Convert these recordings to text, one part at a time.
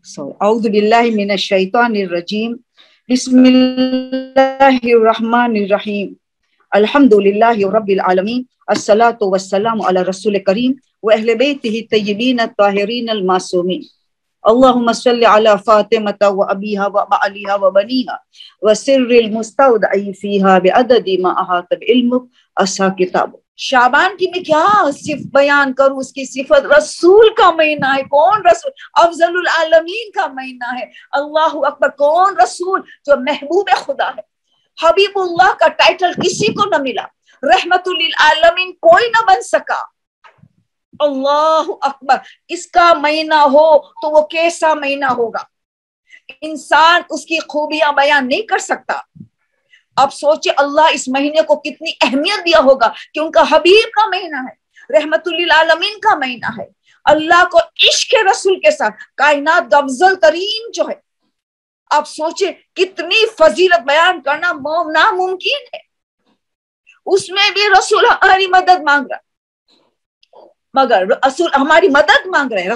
اعوذ باللہ من الشیطان الرجیم بسم اللہ الرحمن الرحیم الحمد للہ رب العالمین الصلاۃ والسلام علی رسول کریم واہل بیتہ الطیبین الطاہرین المعصومین اللہم صل علی فاطمہ وابیہا وبعلیہا وبنیہا وسر المستودع فیہا بعدد ما احاط بعلمک اصحا کتاب۔ شعبان کی میں کیا صرف بیان کروں، اس کی صفت رسول کا مہینہ ہے۔ کون رسول؟ افضل العالمین کا مہینہ ہے۔ اللہ اکبر، کون رسول؟ جو محبوب خدا ہے۔ حبیب اللہ کا ٹائٹل کسی کو نہ ملا، رحمت للعالمین کوئی نہ بن سکا۔ اللہ اکبر، اس کا مہینہ ہو تو وہ کیسا مہینہ ہوگا، انسان اس کی خوبیاں بیان نہیں کر سکتا۔ اب سوچے اللہ اس مہینے کو کتنی اہمیت دیا ہوگا کہ ان کا حبیب کا مہینہ ہے، رحمت للعالمین کا مہینہ ہے۔ اللہ کو عشق رسول کے ساتھ کائنات کا افضل ترین جو ہے، اب سوچے کتنی فضیلت بیان کرنا ناممکن ہے۔ اس میں بھی رسول ہماری مدد مانگ رہا، مگر رسول ہماری مدد مانگ رہے۔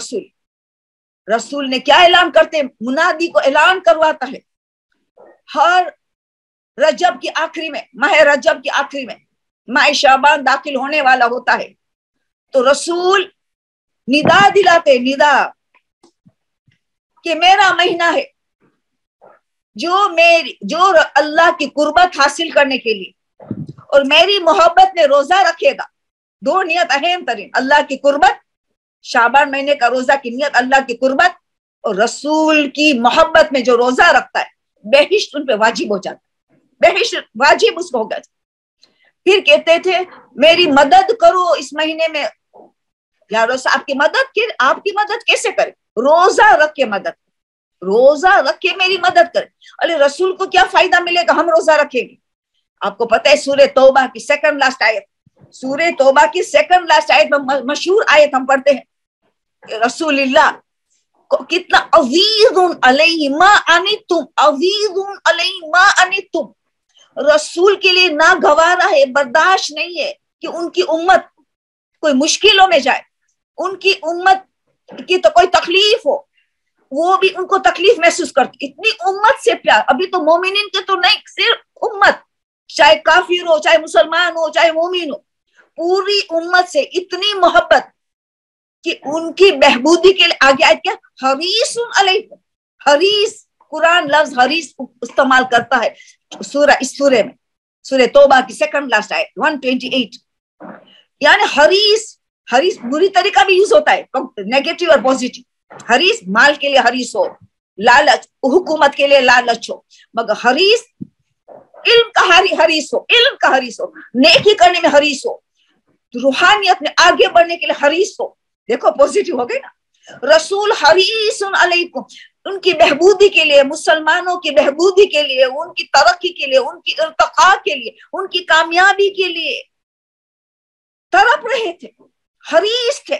رسول نے کیا اعلان کرتے؟ منادی کو اعلان کرواتا ہے ہر رجب کی آخری میں، ماہ رجب کی آخری میں ماہ شعبان داخل ہونے والا ہوتا ہے تو رسول ندا دلاتے، ندا کہ میرا مہینہ ہے جو اللہ کی قربت حاصل کرنے کے لیے اور میری محبت میں روزہ رکھے گا۔ دو نیت اہم ترین، اللہ کی قربت، شعبان مہینے کا روزہ کی نیت اللہ کی قربت، اور رسول کی محبت میں جو روزہ رکھتا ہے بہشت ان پہ واجب ہو جاتا ہے، بہشت واجب اس کو ہوگا۔ پھر کہتے تھے میری مدد کرو اس مہینے میں، یا رسول آپ کی مدد کیسے کرے؟ روزہ رکھ کے مدد، روزہ رکھ کے میری مدد کرے۔ ارے رسول کو کیا فائدہ ملے گا ہم روزہ رکھیں گے؟ آپ کو پتہ ہے سورہ توبہ کی سیکنڈ لاسٹ آیت، سورہ توبہ کی سیکنڈ لاسٹ آیت میں مشہور آیت ہم پڑھتے ہیں کہ رسول اللہ کو کتنا عزیز علیہ ما عنتم، عزیز علیہ ما عنتم، رسول کے لیے ناگوارا ہے، برداشت نہیں ہے کہ ان کی امت کوئی مشکلوں میں جائے، ان کی امت کی تو کوئی تکلیف ہو، وہ بھی ان کو تکلیف محسوس کرتی۔ اتنی امت سے پیار، ابھی تو مومنین کے تو نہیں، صرف امت، چاہے کافر ہو، چاہے مسلمان ہو، چاہے مومن ہو، پوری امت سے اتنی محبت کہ ان کی بہبودی کے لیے آگے آیت کیا؟ حریص علیکم، حریص، قرآن لفظ حریص استعمال کرتا ہے اس سورے میں، سورہ توبہ کی سیکنڈ لاسٹ آیت 128، یعنی حریص بری طریقہ بھی یوز ہوتا ہے، نیگیٹو اور پوزیٹو۔ حریص مال کے لیے حریص ہو، لالچ، حکومت کے لیے لالچ ہو، مگر حریص علم کا حریص ہو، علم کا حریص ہو، نیکی کرنے میں حریص ہو، روحانیت میں آگے بڑھنے کے لیے حریص ہو۔ دیکھو پوزیٹو ہو گئی نا۔ رسول حریص علیکم، ان کی بہبودی کے لیے، مسلمانوں کی بہبودی کے لیے، ان کی ترقی کے لیے، ان کی ارتقاء کے لیے، ان کی کامیابی کے لیے تڑپ رہے تھے، حریص تھے۔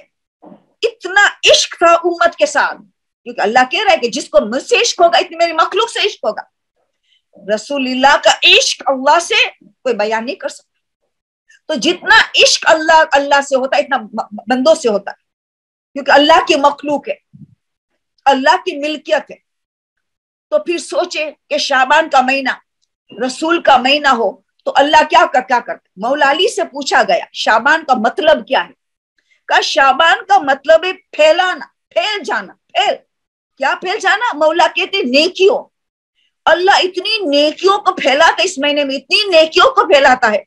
اتنا عشق تھا امت کے ساتھ، کیونکہ اللہ کہہ رہا ہے کہ جس کو مجھ سے عشق ہوگا اتنی میری مخلوق سے عشق ہوگا۔ رسول اللہ کا عشق اللہ سے کوئی بیان نہیں کر سکتا۔ تو جتنا عشق اللہ سے ہوتا ہے اتنا بندوں سے ہوتا ہے، کیونکہ اللہ کی مخلوق ہے، اللہ کی ملکیت ہے۔ تو پھر سوچے کہ شعبان کا مہینہ رسول کا مہینہ ہو تو اللہ کیا کرتا؟ مولا علی سے پوچھا گیا شعبان کا مطلب کیا ہے؟ کہا شعبان کا مطلب ہے پھیلانا، پھیل جانا۔ کیا پھیل جانا؟ مولا کہتے نیکیوں، اللہ اتنی نیکیوں کو پھیلاتا ہے، اس مہینے میں اتنی نیکیوں کو پھیلاتا ہے،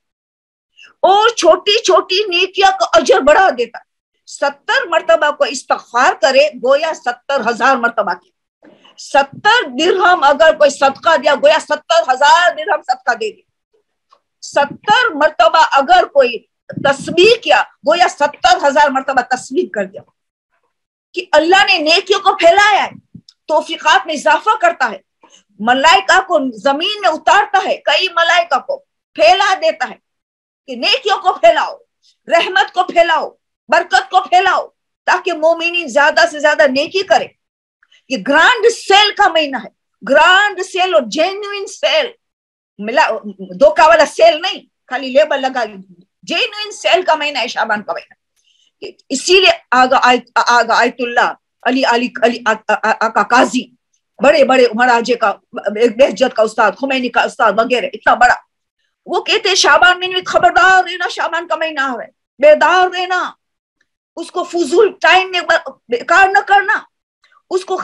اور چھوٹی چھوٹی نیکیاں کا اجر بڑھا دیتا ہے۔ 70 مرتبہ کو استغفار کرے گویا 70,000 مرتبہ کی، 70 درہم اگر کوئی صدقہ دیا گویا 70,000 درہم صدقہ دے دیا، 70 مرتبہ اگر کوئی تسبیح کیا گویا 70,000 مرتبہ تسبیح کر دیا۔ کہ اللہ نے نیکیوں کو پھیلایا ہے، توفیقات میں اضافہ کرتا ہے، ملائکہ کو زمین میں اتارتا ہے، کئی ملائکہ کو پھیلا دیتا ہے کہ نیکیوں کو پھیلاؤ، رحمت کو پھیلاؤ، برکت کو پھیلاؤ، تاکہ مومنین زیادہ سے زیادہ نیکی کرے۔ یہ گرانڈ سیل کا مہینہ ہے، گرانڈ سیل اور جینوئن سیل، دھوکہ والا سیل نہیں، خالی لیبل لگا، جینوئن سیل کا مہینہ ہے شعبان کا مہینہ۔ اسی لیے آگا آیت اللہ अली अली अली आका काजी, बड़े बड़े महाराजे का, बेहजत का उस्ताद, खुमैनी का उस्ताद वगैरह, इतना बड़ा, वो कहते हैं शाबान महीने में खबरदार रहना, शाबान का महीना है, बेदार रहना, उसको फजूल टाइम में बेकार न करना, उसको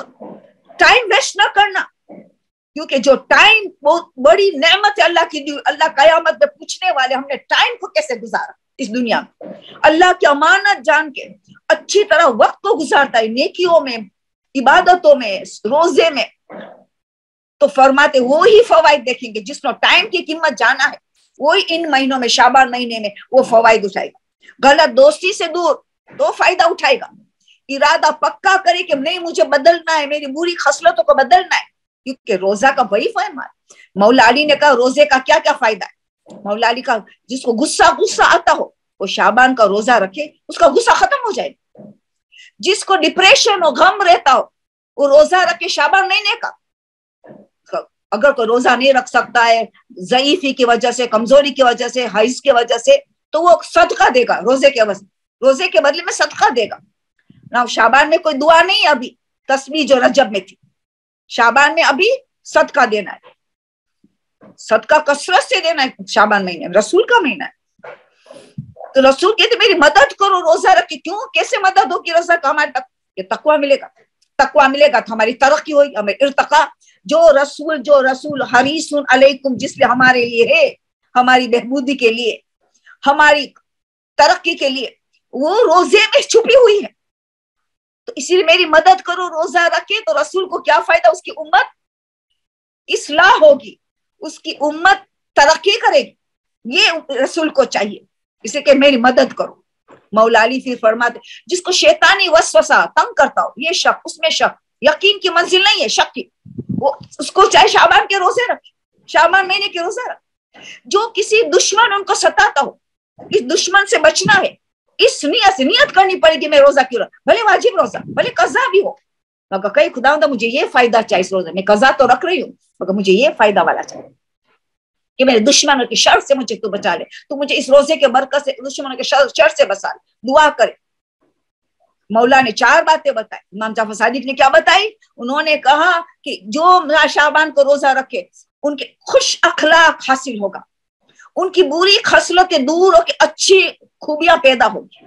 टाइम वेस्ट न करना, क्योंकि जो टाइम बहुत बड़ी नेमत है अल्लाह की दी। अल्लाह कयामत में पूछने वाले हमने टाइम को कैसे गुजारा इस दुनिया में। अल्लाह की अमानत जान के अच्छी तरह वक्त को गुजारता है, नेकियों में, इबादतों में, रोजे में, तो फरमाते वो ही फवाइद देखेंगे जिसने टाइम की कीमत जाना है, वो ही इन महीनों में, शाबान महीने में वो फवाइद उठाएगा। गलत दोस्ती से दूर तो फायदा उठाएगा, इरादा पक्का करे कि नहीं मुझे बदलना है, मेरी बुरी खसलतों को बदलना है, क्योंकि रोजा का वही फरमान। मौला अली ने कहा रोजे का क्या क्या फायदा है। मौला अली का जिसको गुस्सा आता हो वो शाबान का रोजा रखे, उसका गुस्सा खत्म हो जाएगा। जिसको डिप्रेशन हो, गम रहता हो, वो रोजा रखे, शाबान महीने का। अगर कोई रोजा नहीं रख सकता है ज़ईफी की वजह से, कमजोरी की वजह से, हैज की वजह से, तो वो सदका देगा, रोजे के बदले में सदका देगा ना। शाबान में कोई दुआ नहीं, अभी तस्बीह जो रजब में थी, शाबान में अभी सदका देना है, सदका कसरत से देना है। शाबान महीने रसूल का महीना है, तो रसूल कहते मेरी मदद करो रोजा रख के। क्यों, कैसे मदद होगी रोजा का? हमारे तक ये तकवा मिलेगा तो हमारी तरक्की होगी, हमें इर्तका। जो रसूल हरीसुन अलैकुम, जिसलिए हमारे लिए है, हमारी बहबूदी के लिए, हमारी तरक्की के लिए, वो रोजे में छुपी हुई है। तो इसीलिए मेरी मदद करो, रोजा रखे तो रसूल को क्या फायदा, उसकी उम्मत इस्लाह होगी, उसकी उम्मत तरक्की करेगी, ये रसूल को चाहिए। इसे कि मेरी मदद करो। मौला अली फिर फरमाते जिसको शैतानी वसवसा तंग करता हो, ये शक, उसमें शक, यकीन की मंजिल नहीं है, शक की, वो उसको चाहे शाबान के रोजे रखे, शाबान महीने के रोजे रखे। जो किसी दुश्मन उनको सताता हो, इस दुश्मन से बचना है, इस नियत करनी पड़ेगी मैं रोजा क्यों, भले वाजिब रोजा, भले कजा भी हो, मगर कहीं खुदा मुझे ये फायदा चाहिए इस रोजे में, कजा तो रख रही हूँ मगर मुझे ये फायदा वाला चाहिए कि मेरे दुश्मनों की शर से मुझे तू बचा ले, तू मुझे इस रोजे के बरकत से दुश्मनों के शर से बचा ले, दुआ करे। मौला ने 4 बातें बताई। इमाम जाफर सादिक ने क्या बताई? उन्होंने कहा कि जो शाबान को रोजा रखे उनके खुश अखलाक हासिल होगा, उनकी बुरी खसलतें दूर होकर अच्छी खूबियां पैदा होगी।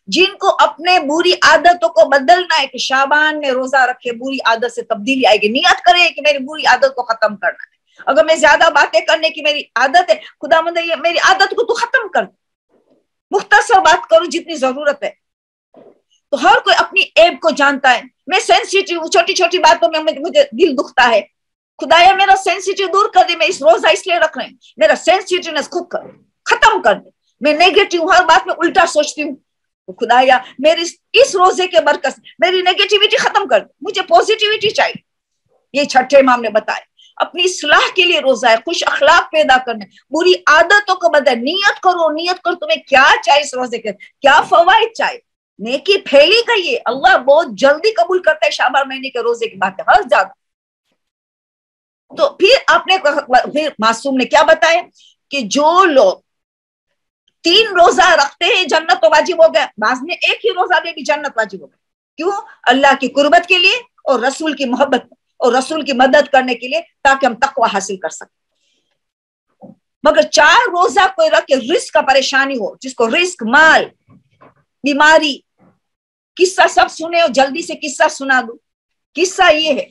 जिनको अपने बुरी आदतों को बदलना है कि शाबान में रोजा रखे, बुरी आदत से तब्दीली आएगी, नियत करे कि मेरी बुरी आदत को खत्म करना है। अगर मैं ज्यादा बातें करने की मेरी आदत है, खुदावंद ये मेरी आदत को तू खत्म कर, मुख्तसर बात करूं जितनी जरूरत है। तो हर कोई अपनी ऐब को जानता है, मैं सेंसिटिव, छोटी छोटी बातों में मुझे दिल दुखता है, खुदाया मेरा सेंसिटिव दूर कर दे, मैं इस रोजा इसलिए रख रही हूँ, मेरा सेंसिटिवनेस खुद कर खत्म कर दे, मैं नेगेटिव हर बात में उल्टा सोचती हूँ, तो खुदाया मेरी इस रोजे के बरकत मेरी नेगेटिविटी खत्म कर दे, मुझे पॉजिटिविटी चाहिए। ये छठे इमाम ने बताया अपनी इस्लाह के लिए रोजा है, खुश अखलाक पैदा करने, बुरी आदतों को बदल, नियत करो तुम्हें क्या चाहिए इस रोजे के, क्या फवाइद चाहिए, नेकी फैली गई है, अल्लाह बहुत जल्दी कबूल करता है शाबान महीने के रोजे की बात है हर ज्यादा। तो फिर मासूम ने क्या बताया कि जो लोग 3 रोजा रखते हैं जन्नत तो वाजिब हो गया, बाद में एक ही रोजा में भी जन्नत वाजिब हो गया। क्यों? अल्लाह की कुर्बत के लिए और रसूल की मोहब्बत और रसूल की मदद करने के लिए, ताकि हम तकवा हासिल कर सकें। मगर 4 रोजा कोई रख के रिस्क का परेशानी हो, जिसको रिस्क, माल, बीमारी, किस्सा सब सुने हो, जल्दी से किस्सा सुना दूं। किस्सा ये है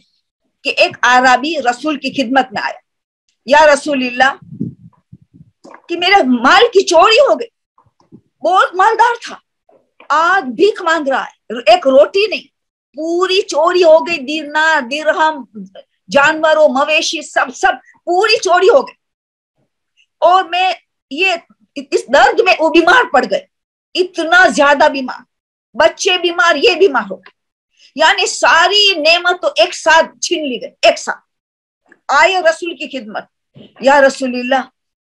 कि एक आराबी रसूल की खिदमत में आया, या रसूलिल्लाह कि मेरे माल की चोरी हो गई, बहुत मालदार था, आज भीख मांग रहा है, एक रोटी नहीं, पूरी चोरी हो गई, दीनार, दिरहम, जानवरों, मवेशी, सब पूरी चोरी हो गई। और मैं ये इस दर्द में वो बीमार पड़ गए, इतना ज्यादा बीमार, बच्चे बीमार, ये बीमार हो गए, यानी सारी नेमत तो एक साथ छीन ली गई। एक साथ आए रसूल की खिदमत, या रसूलिल्लाह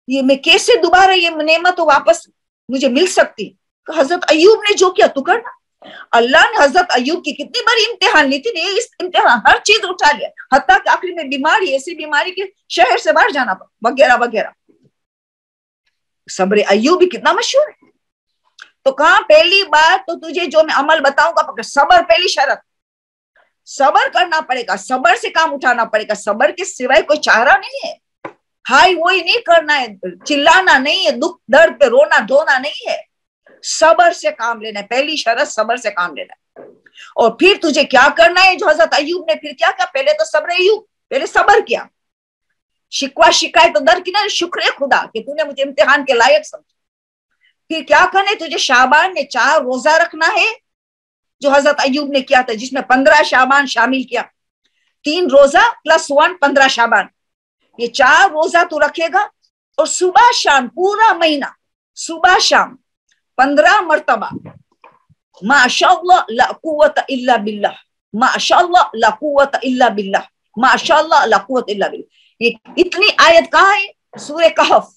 ये मैं कैसे दोबारा ये नेमत तो वापस मुझे मिल सकती? हजरत अय्यूब ने जो किया तू करना। अल्लाह ने हजरत अय्यूब की कितनी बड़ी इम्तिहान ली थी, इस इम्तिहान हर चीज उठा लिया, हत्ता कि आखिरी में बीमारी, ऐसी बीमारी के शहर से बाहर जाना पड़ा वगैरह वगैरह। सब्र अय्यूब भी कितना मशहूर है। तो कहा पहली बात तो तुझे जो मैं अमल बताऊंगा, सबर पहली शर्त, सबर करना पड़ेगा, सबर से काम उठाना पड़ेगा, सबर के सिवाय कोई चारा नहीं है। हाई वही नहीं करना है, चिल्लाना नहीं है, दुख दर्द पे रोना धोना नहीं है, सबर से काम लेना है। पहली शर्त सबर से काम लेना है। और फिर तुझे क्या करना है, जो हजरत अय्यूब ने फिर क्या किया, पहले तो सब्र अय्यूब, पहले सबर किया, शिकवा शिकायत तो दरकिनार, शुक्र खुदा कि तूने मुझे इम्तिहान के लायक समझा। फिर क्या करना है, तुझे शाबान में 4 रोजा रखना है, जो हजरत अय्यूब ने किया था, जिसमें 15 शाबान शामिल किया, 3 रोजा प्लस 1 15 शाबान, ये 4 रोजा तू रखेगा। और सुबह शाम पूरा महीना सुबह शाम 15 मरतबा माशाअल्लाह ला कुव्वत इल्ला बिल्लाह, माशाअल्लाह ला कुव्वत इल्ला बिल्लाह, माशाअल्लाह ला कुव्वत इल्ला बिल्लाह। ये इतनी आयत कहाँ है, सूरह कहफ।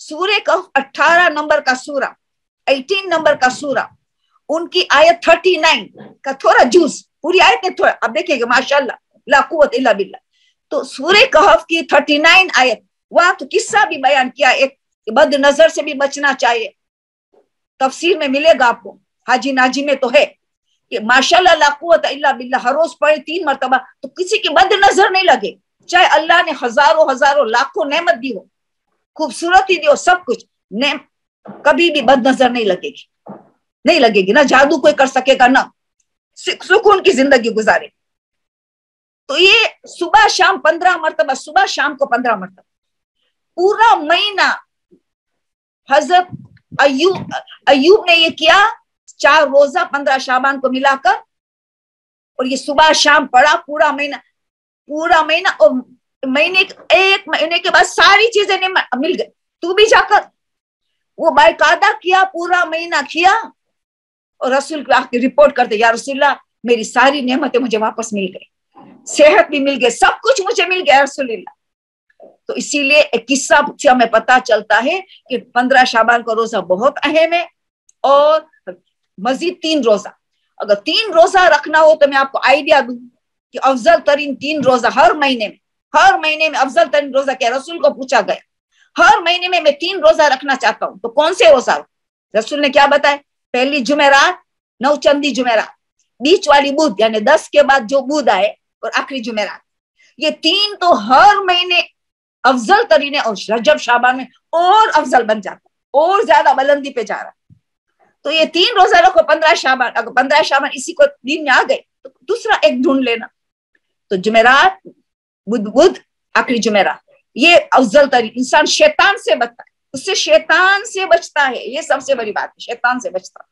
सूरह कहफ 18 नंबर का सूरा, 18 नंबर का सूरा, उनकी आयत 39 का थोड़ा जूस, पूरी आयत है थोड़ा, अब देखिएगा माशाअल्लाह ला कुव्वत इल्ला बिल्लाह। तो सूरह कहफ की 39 आयत, वहां तो किस्सा भी बयान किया, एक बद नजर से भी बचना चाहिए, तफसीर में मिलेगा आपको, हाजी नाजी में तो है कि माशाअल्लाह ला कुव्वत इल्ला बिल्लाह हर रोज पढ़े 3 मरतबा, तो किसी की बद नजर नहीं लगे, चाहे अल्लाह ने हजारों हजारों लाखों नेमत दी हो, खूबसूरती दी हो, सब कुछ, कभी भी बद नजर नहीं लगेगी, नहीं लगेगी ना, जादू कोई कर सकेगा ना, सुकून की जिंदगी गुजारे। तो ये सुबह शाम 15 मरतबा, सुबह शाम को 15 मरतबा, पूरा महीना हजरत अय्यूब ने ये किया, 4 रोजा 15 शाबान को मिलाकर, और ये सुबह शाम पढ़ा पूरा महीना, पूरा महीना। और एक महीने के बाद सारी चीजें मिल गई, तू भी जाकर वो बाकायदा किया, पूरा महीना किया, और रसूल की रिपोर्ट करते, या रसूलल्लाह मेरी सारी नेमतें मुझे वापस मिल गई, सेहत भी मिल गई, सब कुछ मुझे मिल गया रसूलल्लाह। तो इसीलिए एक किस्सा से हमें पता चलता है कि 15 शाबान का रोजा बहुत अहम है, और मजीद 3 रोजा, अगर 3 रोजा रखना हो तो मैं आपको आइडिया दूं कि अफजल तरीन 3 रोजा हर महीने में अफजल तरीन रोजा क्या, रसूल को पूछा गया हर महीने में मैं 3 रोजा रखना चाहता हूं, तो कौन से रोजा? रसूल ने क्या बताया, पहली जुमेरात, नौचंदी जुमेरात, बीच वाली बुध यानी 10 के बाद जो बुध आए, और आखिरी जुमेरात, ये 3 तो हर महीने अफजल तरीन है, और रजब शाबान में और अफजल बन जाता, और ज्यादा बुलंदी पे जा रहा। तो ये 3 रोजा रखो 15 शाबान, अगर 15 शाबान इसी को दिन में आ गए तो दूसरा एक ढूंढ लेना, तो जुमेरात, बुध आखिरी जुमेरात, ये अफजल तरीन। इंसान शैतान से बचता है, उससे शैतान से बचता है, ये सबसे बड़ी बात है, शैतान से बचता।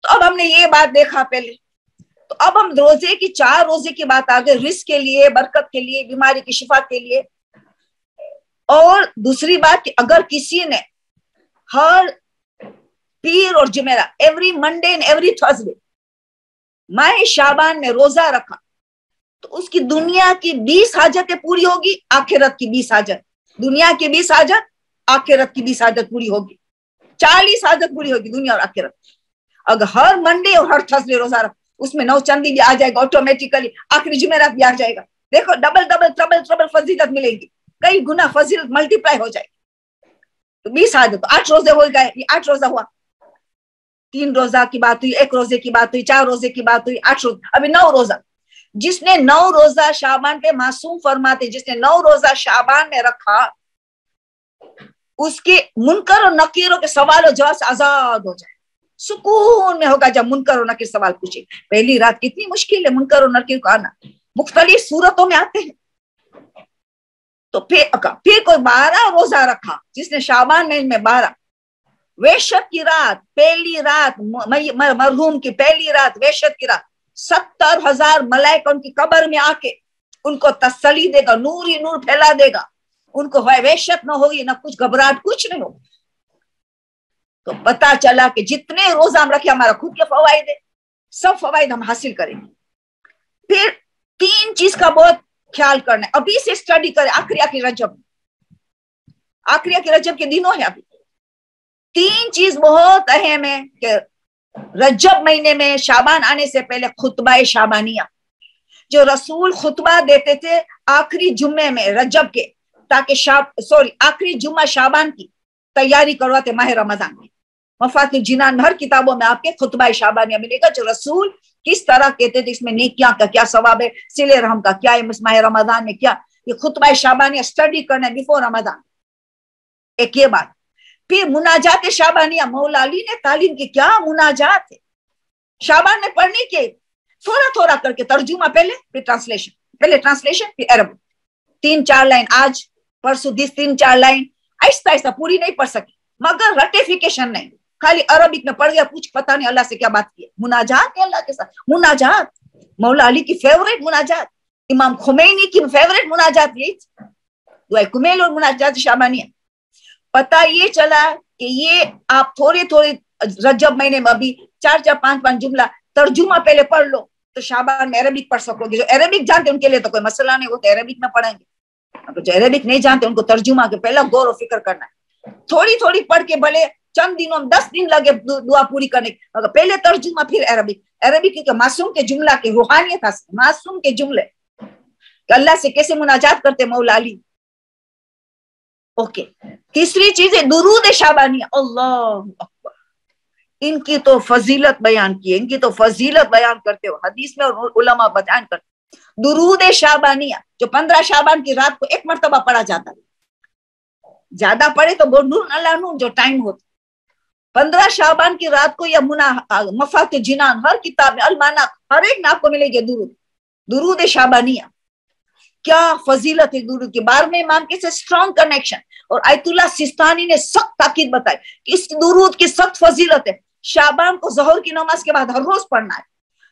तो अब हमने ये बात देखा पहले, तो अब हम रोजे की 4 रोजे की बात आ गई, रिस्क के लिए, बरकत के लिए, बीमारी की शिफा के लिए। और दूसरी बात कि अगर किसी ने हर पीर और Jumeirah, every Monday and every Thursday माह शाबान में रोजा रखा, तो उसकी दुनिया की 20 हाजतें पूरी होगी, आखिरत की 20 हाजत, दुनिया की 20 हाजत, आखिरत की 20 हाजत पूरी होगी, 40 हाजत पूरी होगी दुनिया और आखिरत। अगर हर मंडे और हर थर्सडे रोजा रख, उसमें नौचंदी भी आ जाएगा ऑटोमेटिकली, आखिरी जुमेरात भी आ जाएगा, देखो डबल डबल ट्रबल ट्रबल फजीलत मिलेगी, कई गुना फजीलत मल्टीप्लाई हो जाएगी। तो 20 हाजत, तो 8 रोजे हो गए, ये 8 रोजा हुआ, 3 रोजा की बात हुई, 1 रोजे की बात हुई, 4 रोजे की बात हुई, 8 रोजा, अभी 9 रोजा। जिसने 9 रोजा शाबान पे, मासूम फरमाते, जिसने 9 रोजा शाबान में रखा, उसके मुनकर और नकीरों के सवाल और जवाब से आजाद हो जाए, सुकून में होगा जब मुनकर और नकीर सवाल पूछे। पहली रात कितनी मुश्किल है मुनकर और नकीर को आना, मुख्तलिफ सूरतों में आते हैं। तो फिर कोई 12 रोजा रखा, जिसने शाबान में 12, वेशत की रात, पहली रात, मरहूम की पहली रात, वेशत की रात, 70,000 मलाइका उनकी कब्र में आके उनको तसल्ली देगा, नूर ही नूर फैला देगा, उनको वहशत न होगी, ना कुछ घबराहट, कुछ नहीं होगी। तो पता चला कि जितने रोजा हम रखे, हमारा खुद के फवाइद है, सब फवाइद हम हासिल करेंगे। फिर 3 चीज का बहुत ख्याल करना है, अभी से स्टडी करें, आखिरी रजब के दिनों है अभी। 3 चीज बहुत अहम है कि रजब महीने में शाबान आने से पहले खुतबा शाबानिया, जो रसूल खुतबा देते थे आखिरी जुम्मे में रजब के, ताकि आखिरी जुम्मा शाबान की तैयारी करवाते माह रमजान की। मफातिल जिनान में हर किताबों में आपके खुतबा शाबानिया मिलेगा, जो रसूल किस तरह कहते थे इसमें नेकियां का क्या सवाब है, सिले रहम का क्या है, माह रमजान में क्या, ये खुतबा शाबानिया स्टडी करना है बिफोर रमजान, एक ये बात। फिर मुनाजात शाबानिया, मौला अली ने तालीम की, क्या मुनाजात है शाबान में पढ़ने के, थोड़ा थोड़ा करके तर्जुमा पहले फिर ट्रांसलेशन, पहले ट्रांसलेशन फिर अरब, 3-4 लाइन आज परसों 3-4 लाइन, ऐसा ऐसा पूरी नहीं पढ़ सकी मगर रटिफिकेशन नहीं, खाली अरबिक में पढ़ गया, कुछ पता नहीं अल्लाह से क्या बात की। मुनाजात है अल्लाह के साथ, मुनाजात मौला अली की फेवरेट मुनाजात, इमाम खुमैनी की फेवरेट मुनाजात यही दुआ कुमैल और मुनाजात शाबानिया। पता ये चला कि ये आप थोड़े थोड़े रजब महीने में अभी 4-4 5-5 जुमला तर्जुमा पहले पढ़ लो तो शाबान में अरबिक पढ़ सकोगे। जो अरबिक जानते उनके लिए तो कोई मसला नहीं, वो तो अरबिक में पढ़ेंगे, जो अरबिक नहीं जानते उनको तर्जुमा के पहला गौर और फिक्र करना है। थोड़ी थोड़ी पढ़ के भले चंद दिनों में 10 दिन लगे दुआ पूरी करने की, मगर पहले तर्जुमा फिर अरबिक। अरबिक क्योंकि मासूम के जुमला के रूहानियत, मासूम के जुमले अल्लाह से कैसे मुनाजात करते मौला अली। ओके, तीसरी चीज है दुरूद शाबानिया, अल्लाह अकबर, इनकी तो फजीलत बयान की है, इनकी तो फजीलत बयान करते हो हदीस में और उलमा बयान करते। दुरूद शाबानिया जो 15 शाबान की रात को एक मर्तबा पढ़ा जाता है, ज्यादा पढ़े तो नूर अल्लाह नूर जो टाइम होता, 15 शाबान की रात को या मुना मफात जिनान हर किताब में अलमाना हर एक में आपको मिलेगी दुरूद शाबानिया। क्या फजीलत है दुरूद की, 12वें इमाम के से स्ट्रॉन्ग कनेक्शन, और आयतुल्लाह सिस्तानी ने सख्त ताकीद बताई कि इस दुरूद की सख्त फजीलत है। शाबान को ज़ोहर की नमाज के बाद हर रोज पढ़ना है,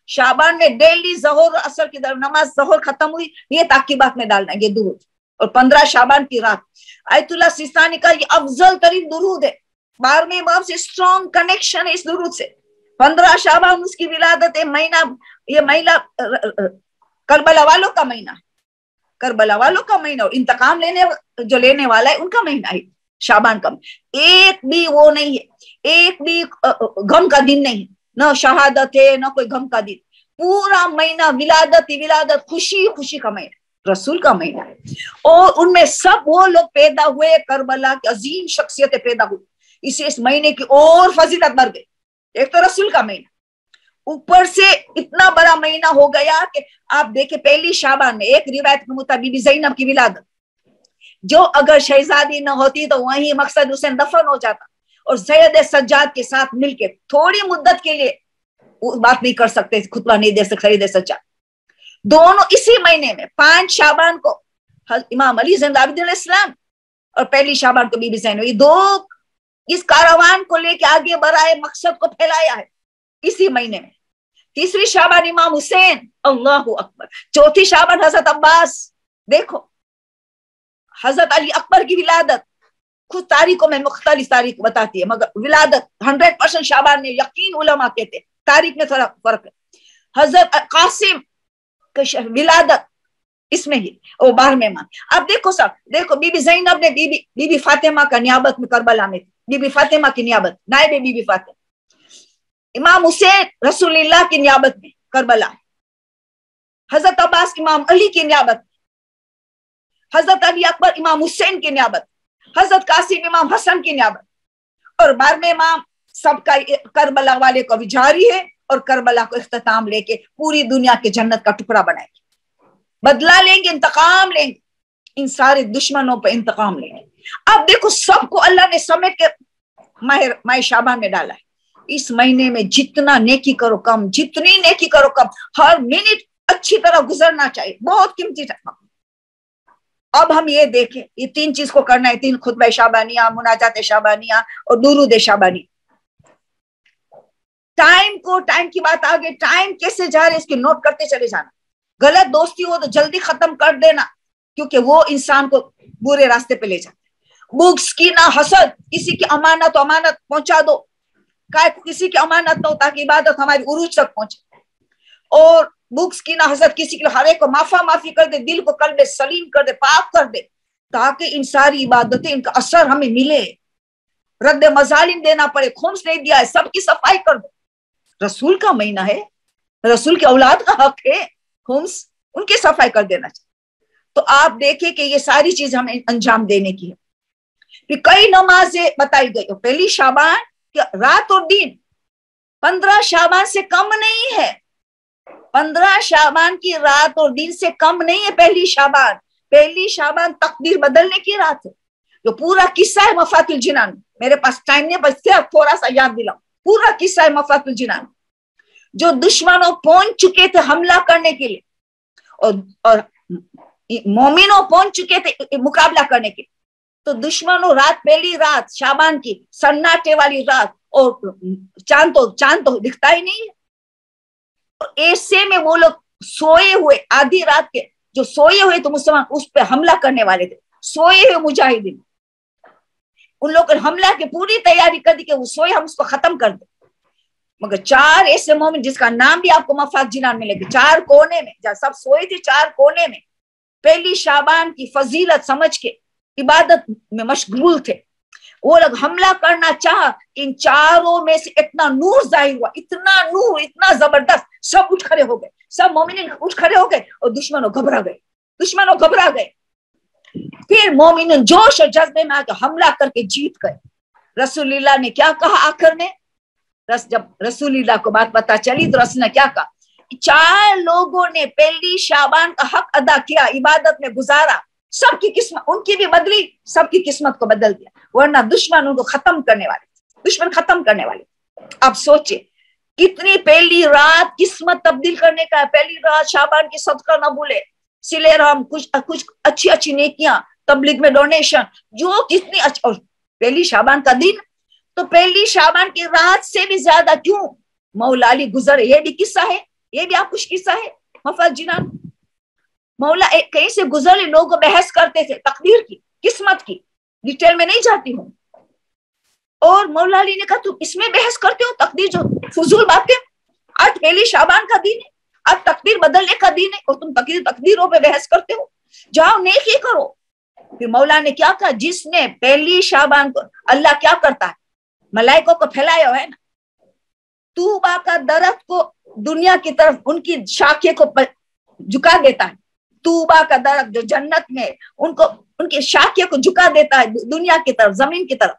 शाबान में डेली ज़ोहर असर की नमाज ज़ोहर खत्म हुई ये ताकीबात में डालना है ये दुरूद, और 15 शाबान की रात आयतुल्लाह सिस्तानी का ये अफजल तरीन दुरूद है। 12वें इमाम से स्ट्रॉन्ग कनेक्शन है इस दुरूद से। 15 शाबान उसकी विलादत है, महीना ये महीना करबला वालों का महीना, करबला वालों का महीना, और इंतकाम लेने वाला है उनका महीना है शाबान का। एक भी वो नहीं है, एक भी गम का दिन नहीं, न शहादत है न कोई गम का दिन, पूरा महीना विलादत खुशी खुशी का महीना, रसूल का महीना है। और उनमें सब वो लोग पैदा हुए, करबला की अजीम शख्सियतें पैदा हुई, इसे इस महीने की और फजीलत बढ़ गई। एक तो रसूल का महीना, ऊपर से इतना बड़ा महीना हो गया कि आप देखे पहली शाबान में एक रिवायत के मुताबिक बीबी ज़ैनब की विलादत, जो अगर शहजादी न होती तो वहीं मकसद हुसैन दफन हो जाता, और सैयद सज्जाद के साथ मिलके थोड़ी मुद्दत के लिए बात नहीं कर सकते, खुतबा नहीं दे सकते सैयद सज्जाद। दोनों इसी महीने में 5 शाबान को इमाम अली ज़ैनुल आबिदीन अलैहिस्सलाम और पहली शाबान को बीबी ज़ैनब, ये दो इस कारवान को लेके आगे बढ़ाए, मकसद को फैलाया है इसी महीने में। तीसरी शाबान इमाम हुसैन, अल्लाहु अकबर। चौथी शाबान हजरत अब्बास, देखो हजरत अली अकबर की विलादत खुद तारीखों में मुख्तलिफ तारीख बताती है, मगर विलादत 100% शाबान में यकीन उलमा कहते हैं, तारीख में थोड़ा फर्क है। हजरत कासिम की विलादत इसमें ही वो 12वें माह। अब देखो सब, देखो बीबी ज़ैनब ने बीबी फातिमा का नियाबत में करबला में, बीबी फातिमा की नियाबत नायब बीबी फातिमा। इमाम हुसैन रसूलुल्लाह की नियाबत में करबला, हजरत अब्बास इमाम अली की नियाबत, हजरत अली अकबर इमाम हुसैन की नियाबत, हजरत कासिम इमाम हसन की नियाबत, और 12वें इमाम सबका करबला वाले को भी जारी है, और करबला को इख्तिताम लेके पूरी दुनिया के जन्नत का टुकड़ा बनाएंगे, बदला लेंगे, इंतकाम लेंगे, इन सारे दुश्मनों पर इंतकाम लेंगे। अब देखो सबको अल्लाह ने समेट के माह शाबान में डाला है। इस महीने में जितना नेकी करो कम, जितनी नेकी करो कम, हर मिनट अच्छी तरह गुजरना चाहिए, बहुत कीमती टाइम। अब हम ये देखें, ये 3 चीज को करना है, 3 खुतबा शाबानिया, मुनाजात शाबानिया और दुरूद शाबानिया। टाइम की बात आ गई, टाइम कैसे जा रहे इसकी नोट करते चले जाना। गलत दोस्ती हो तो जल्दी खत्म कर देना, क्योंकि वो इंसान को बुरे रास्ते पे ले जाता है। बुक्स की ना हसद, किसी की अमानत पहुंचा दो, किसी की अमानत न हो ताकि इबादत हमारी उरूज तक पहुंचे। और बुक्स की ना हसद, किसी के हर एक को माफी कर दे, दिल को कल्बे सलीम कर दे, पाक कर दे, ताकि इन सारी इबादतें इनका असर हमें मिले, रद्द मजालिम देना पड़े, खुम्स नहीं दिया है, सबकी सफाई कर दो। रसूल का महीना है, रसूल की औलाद का हक है, खुम्स उनकी सफाई कर देना चाहिए। तो आप देखें कि ये सारी चीज हमें अंजाम देने की है। फिर कई नमाजें बताई गई, पहली शाबान रात और दिन 15 शाबान से कम नहीं है, 15 शाबान की रात और दिन से कम नहीं है पहली शाबान। पहली शाबान तकदीर बदलने की रात है, जो पूरा किस्सा है मफातिल जिनान। मेरे पास टाइम नहीं, बस थोड़ा सा याद दिलाऊं। पूरा किस्सा है मफातिल जिनान, जो दुश्मनों पहुंच चुके थे हमला करने के लिए और मोमिनों पहुंच चुके थे मुकाबला करने के लिए। तो दुश्मनों रात, पहली रात शाबान की, सन्नाटे वाली रात, और चांद तो दिखता ही नहीं है। और ऐसे में वो लोग सोए हुए, आधी रात के जो सोए हुए तो मुसलमान उस पर हमला करने वाले थे, सोए हुए मुजाहिदीन। उन लोगों ने हमला की पूरी तैयारी कर दी कि वो सोए, हम उसको खत्म कर दे। मगर 4 ऐसे मोमिन जिसका नाम भी आपको मफात जिनान मिलेगा, 4 कोने में, जहाँ सब सोए थे 4 कोने में, पहली शाबान की फजीलत समझ के इबादत में मशगूल थे। वो लोग हमला करना चाहा, इन चारों में से इतना नूर जाहिर हुआ, इतना नूर, इतना जबरदस्त, सब उठ खड़े हो गए, सब मोमिन उठ खड़े हो गए और दुश्मनों घबरा गए। फिर मोमिन जोश और जज्बे में आकर हमला करके जीत गए। रसूलुल्लाह ने क्या कहा आखिर में? जब रसूलुल्लाह को बात पता चली तो रसूल ने क्या कहा? 4 लोगों ने पहली शाबान का हक अदा किया, इबादत में गुजारा, सबकी किस्मत उनकी भी बदली, सबकी किस्मत को बदल दिया, वरना दुश्मन उनको खत्म करने वाले। अब सोचे, कितनी पहली रात किस्मत तब्दील करने का है। पहली रात शाबान की सदका न भूले, सिले रहम, कुछ अच्छी नेकियां, तबलीग में डोनेशन, जो कितनी अच्छी। और पहली शाबान का दिन, तो पहली शाबान की रात से भी ज्यादा क्यों मौला अली गुजरे, ये भी किस्सा है, ये भी आप कुछ किस्सा है मफात जिनान। मौला कहीं से गुजरे, लोग बहस करते थे तकदीर की, किस्मत की, डिटेल में नहीं जाती हूँ। और मौला अली ने कहा तुम इसमें बहस करते हो, तकदीर जो फजूल बातें, आज पहली शाबान का दिन है, आज तकदीर बदलने का दिन है और तुम तकदीरों पे बहस करते हो, जाओ नेकी करो। फिर मौला ने क्या कहा? जिसने पहली शाबान को, अल्लाह क्या करता है, मलाइकों को फैलाया है ना, तूबा का दरख्त को दुनिया की तरफ उनकी शाखे को झुका देता है। तूबा का दरख्त जो जन्नत में, उनको उनकी शाखे को झुका देता है दुनिया की तरफ, जमीन की तरफ।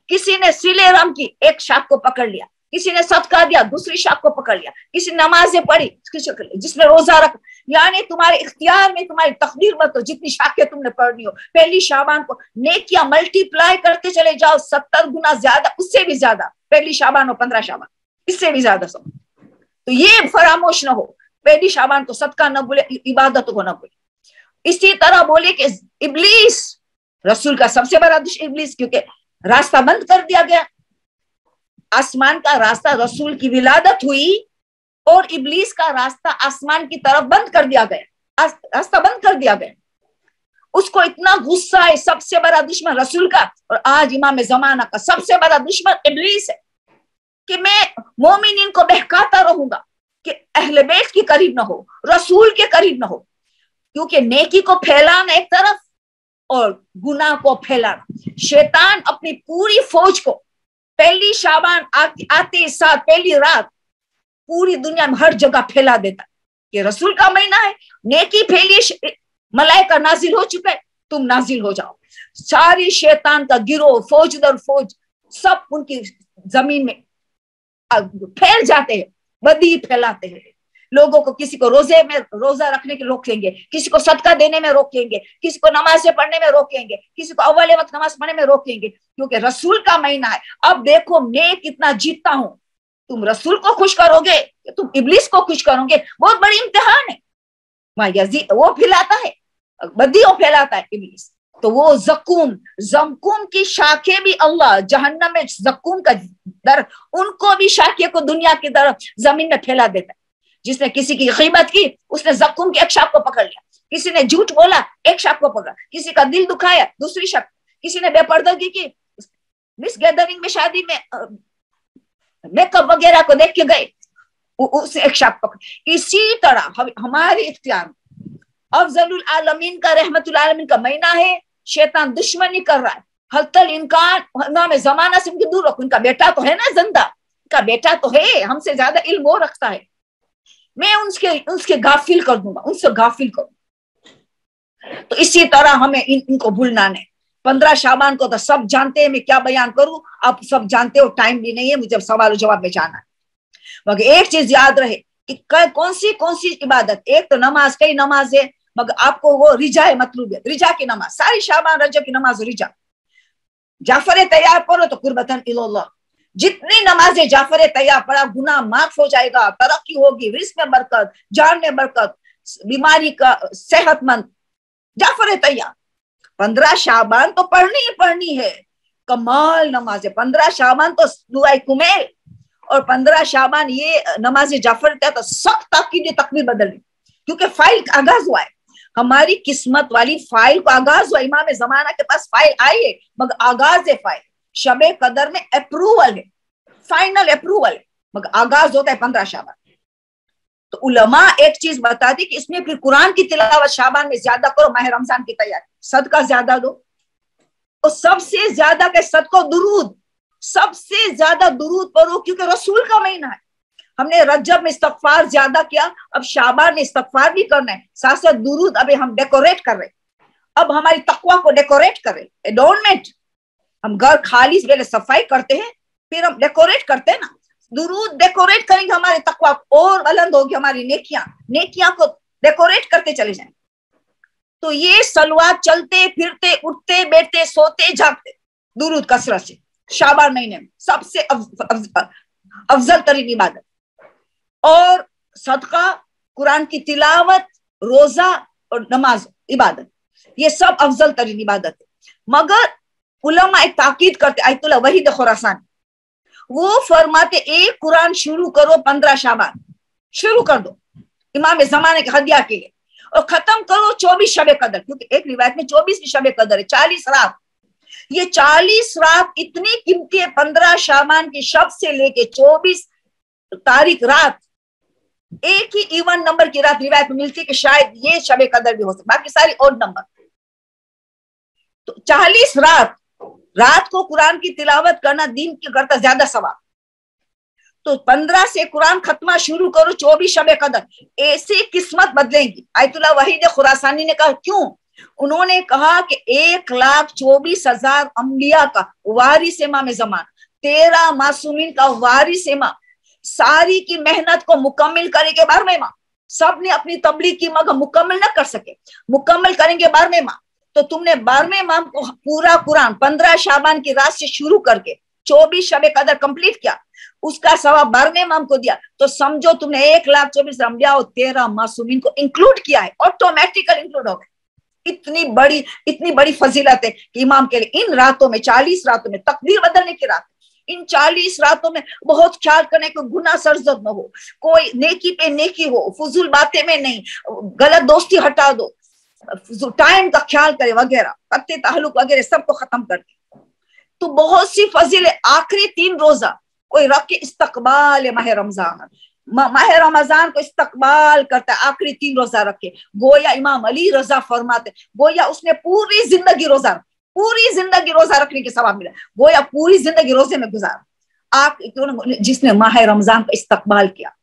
किसी ने सिले राम की एक शाख को पकड़ लिया, किसी ने सदका दिया दूसरी शाख को पकड़ लिया, किसी ने नमाजें पढ़ी, जिसने रोजा रखा, यानी तुम्हारे इख्तियार में, तुम्हारी तकदीर में तो जितनी शाखें तुमने पढ़नी हो, पहली शाबान को नेकियां मल्टीप्लाई करते चले जाओ, 70 गुना ज्यादा, उससे भी ज्यादा, पहली शाबान और 15 शाबान, इससे भी ज्यादा सब। तो ये फरामोश न हो, पहली शाबान को सदका न भूले, इबादत को न भूले। इसी तरह बोले कि इब्लीस, रसूल का सबसे बड़ा दुश्मन इब्लीस, क्योंकि रास्ता बंद कर दिया गया, आसमान का रास्ता, रसूल की विलादत हुई और इब्लीस का रास्ता आसमान की तरफ बंद कर दिया गया, रास्ता बंद कर दिया गया। उसको इतना गुस्सा है, सबसे बड़ा दुश्मन रसूल का और आज इमाम जमाना का सबसे बड़ा दुश्मन इब्लीस है, कि मैं मोमिनीन को बहकाता रहूंगा कि अहले बैत के करीब ना हो, रसूल के करीब ना हो, क्योंकि नेकी को फैलाना एक तरफ और गुनाह को फैलाना। शैतान अपनी पूरी फौज को पहली शाबान आते साथ, पहली रात, पूरी दुनिया में हर जगह फैला देता कि रसूल का महीना है, नेकी फैली, मलाइका नाजिल हो चुका है, तुम नाजिल हो जाओ। सारी शैतान का गिरोह, फौज दर फौज, सब उनकी जमीन में फैल जाते हैं, बदी फैलाते हैं लोगों को। किसी को रोजा रखने के रोकेंगे, किसी को सदका देने में रोकेंगे, किसी को नमाज पढ़ने में रोकेंगे, किसी को अव्वल वक्त नमाज पढ़ने में रोकेंगे, क्योंकि रसूल का महीना है। अब देखो मैं कितना जीतता हूं, तुम रसूल को खुश करोगे, तुम इब्लीस को खुश करोगे, बहुत बड़ी इम्तिहान है। वो फैलाता है, बदियों फैलाता है इब्लीस। तो वो जक्कूम की शाखे भी अल्लाह जहन्नम में जक्कूम का दर, उनको भी शाखे को दुनिया की तरफ जमीन में फैला देता है। जिसने किसी की गीबत की, उसने जक्कूम की एक शाख को पकड़ लिया, किसी ने झूठ बोला एक शाख को पकड़ा, किसी का दिल दुखाया दूसरी शाख, किसी ने बेपर्दगी की, मिस गैदरिंग में, शादी में मेकअप वगैरह को देख के गए, उसने एक शाख पकड़। इसी तरह हमारे इख्तियार अफजलुल आलमीन का, रहमतुल आलमीन का महीना है, शैतान दुश्मनी कर रहा है। हत्तल इनका जमाना से उनकी दूर रखो, उनका बेटा तो है ना जिंदा, उनका बेटा तो है, हमसे ज्यादा इल्म वो रखता है, मैं उसके गाफिल कर दूंगा, उनसे गाफिल करूंगा। तो इसी तरह हमें इनको भूलना नहीं। 15 शाबान को तो सब जानते हैं, मैं क्या बयान करूं, आप सब जानते हो, टाइम भी नहीं है मुझे सवाल जवाब में जाना है। मगर एक चीज याद रहे, कि कौन सी इबादत, एक तो नमाज, कई नमाज है मगर आपको वो रिजा है, मतलब है रिजा की नमाज, सारी शाबान रजब की नमाज रिजा। जाफर तैयार पढ़ो तो कुर्बतन इल्लल्लाह, जितनी नमाजें जाफर तैयार पढ़ा गुनाह माफ हो जाएगा, तरक्की होगी, रिस्क में बरकत, जान में बरकत, बीमारी का सेहतमंद। जाफर तैयार 15 शाबान तो पढ़नी है, कमाल नमाज है 15 शाबान तो दुआए कुमेल, और 15 शाबान ये नमाज जाफर तो सख्त ताकीद तकबीर बदलनी, क्योंकि फाइल का आगाज हुआ है, हमारी किस्मत वाली फाइल को आगाज हुआ। इमाम जमाना के पास फाइल आई है मगर आगाज है फाइल, शबे कदर में अप्रूवल है, फाइनल अप्रूवल है, मगर आगाज होता है 15 शाबान। तो उलमा एक चीज बता दी कि इसमें फिर कुरान की तिलावत शाबान में ज्यादा करो, माह रमजान की तैयारी, सदका ज्यादा दो, और सबसे ज्यादा के सदको दुरूद, सबसे ज्यादा दुरूद पढ़ो, क्योंकि रसूल का महीना है। हमने रजब में इस्तगफार ज्यादा किया, अब शाबान में इस्तगफार भी करना है, साथ साथ दुरूद अभी हम डेकोरेट कर रहे, अब हमारी तकवा को डेकोरेट कर रहे, एडोर्नमेंट। हम घर खाली पहले सफाई करते हैं फिर हम डेकोरेट करते हैं ना, दुरूद डेकोरेट करेंगे हमारे तकवा और बुलंद होगी, हमारी नेकियां को डेकोरेट करते चले जाएंगे। तो ये सलवात चलते फिरते उठते बैठते सोते जागते दुरूद कसरत से शाबान महीने में सबसे अफजल तरीन इबादत, और सदका, कुरान की तिलावत, रोजा और नमाज इबादत, ये सब अफजल तरीन इबादत है। मगर उलमा एक ताकीद करते, आयतुल्लाह वहीद खुरासानी वो फरमाते एक कुरान शुरू करो 15 शाबान शुरू कर दो इमाम जमाने के हदिया के लिए, और खत्म करो 24 शबे कदर, क्योंकि एक रिवायत में 24 शबे कदर है, 40 रात। ये 40 रात इतनी कीमती है, 15 शाबान की शब से लेके 24 तारीख रात, एक ही इवन नंबर की रात रिवायत में मिलती है कि शायद ये शबे कदर भी हो सकती, बाकी सारी और नंबर। तो 40 रात को कुरान की तिलावत करना दीन की करता ज्यादा सवाब। तो 15 से कुरान खत्मा शुरू करो, 24 शबे कदर, ऐसी किस्मत बदलेंगी। आयतुल्लाह वहीद खुरासानी ने कहा क्यों? उन्होंने कहा कि 1,24,000 अंबिया का वारिस इमाम ज़मान, 13 मासूमीन का वारिस इमाम, सारी की मेहनत को मुकम्मल करेंगे 12वें माह। सबने अपनी तबलीग की मगर मुकम्मल न कर सके, मुकम्मल करेंगे 12वें माह। तो तुमने 12वें माह को पूरा कुरान 15 शाबान की रात से शुरू करके 24 शबे कदर कंप्लीट किया, उसका सवाब 12वें माह को दिया। तो समझो तुमने 1,24,000 अंबिया और 13 मासूमीन को इंक्लूड किया है, ऑटोमेटिकल इंक्लूड हो गए। इतनी बड़ी फजीलत है कि इमाम के लिए इन रातों में, 40 रातों में, तकदीर बदलने की रात, इन 40 रातों में बहुत ख्याल करने को गुनाह सरजद न हो, कोई नेकी पे नेकी हो, फजूल बातें में नहीं, गलत दोस्ती हटा दो, टाइम का ख्याल करे वगैरह, कत्ते ताल्लुक वगैरह सबको खत्म कर दे। तो बहुत सी फजील, आखिरी 3 रोजा कोई रख के इस्तकबाल माह रमजान, माह रमजान को इस्तकबाल करता है, आखिरी 3 रोजा रखे, गोया इमाम अली रजा फरमाते, गोया उसने पूरी जिंदगी रोजा रखने के सवाब मिला, गोया पूरी जिंदगी रोजे में गुजार। जिसने माह रमजान का इस्तकबाल किया,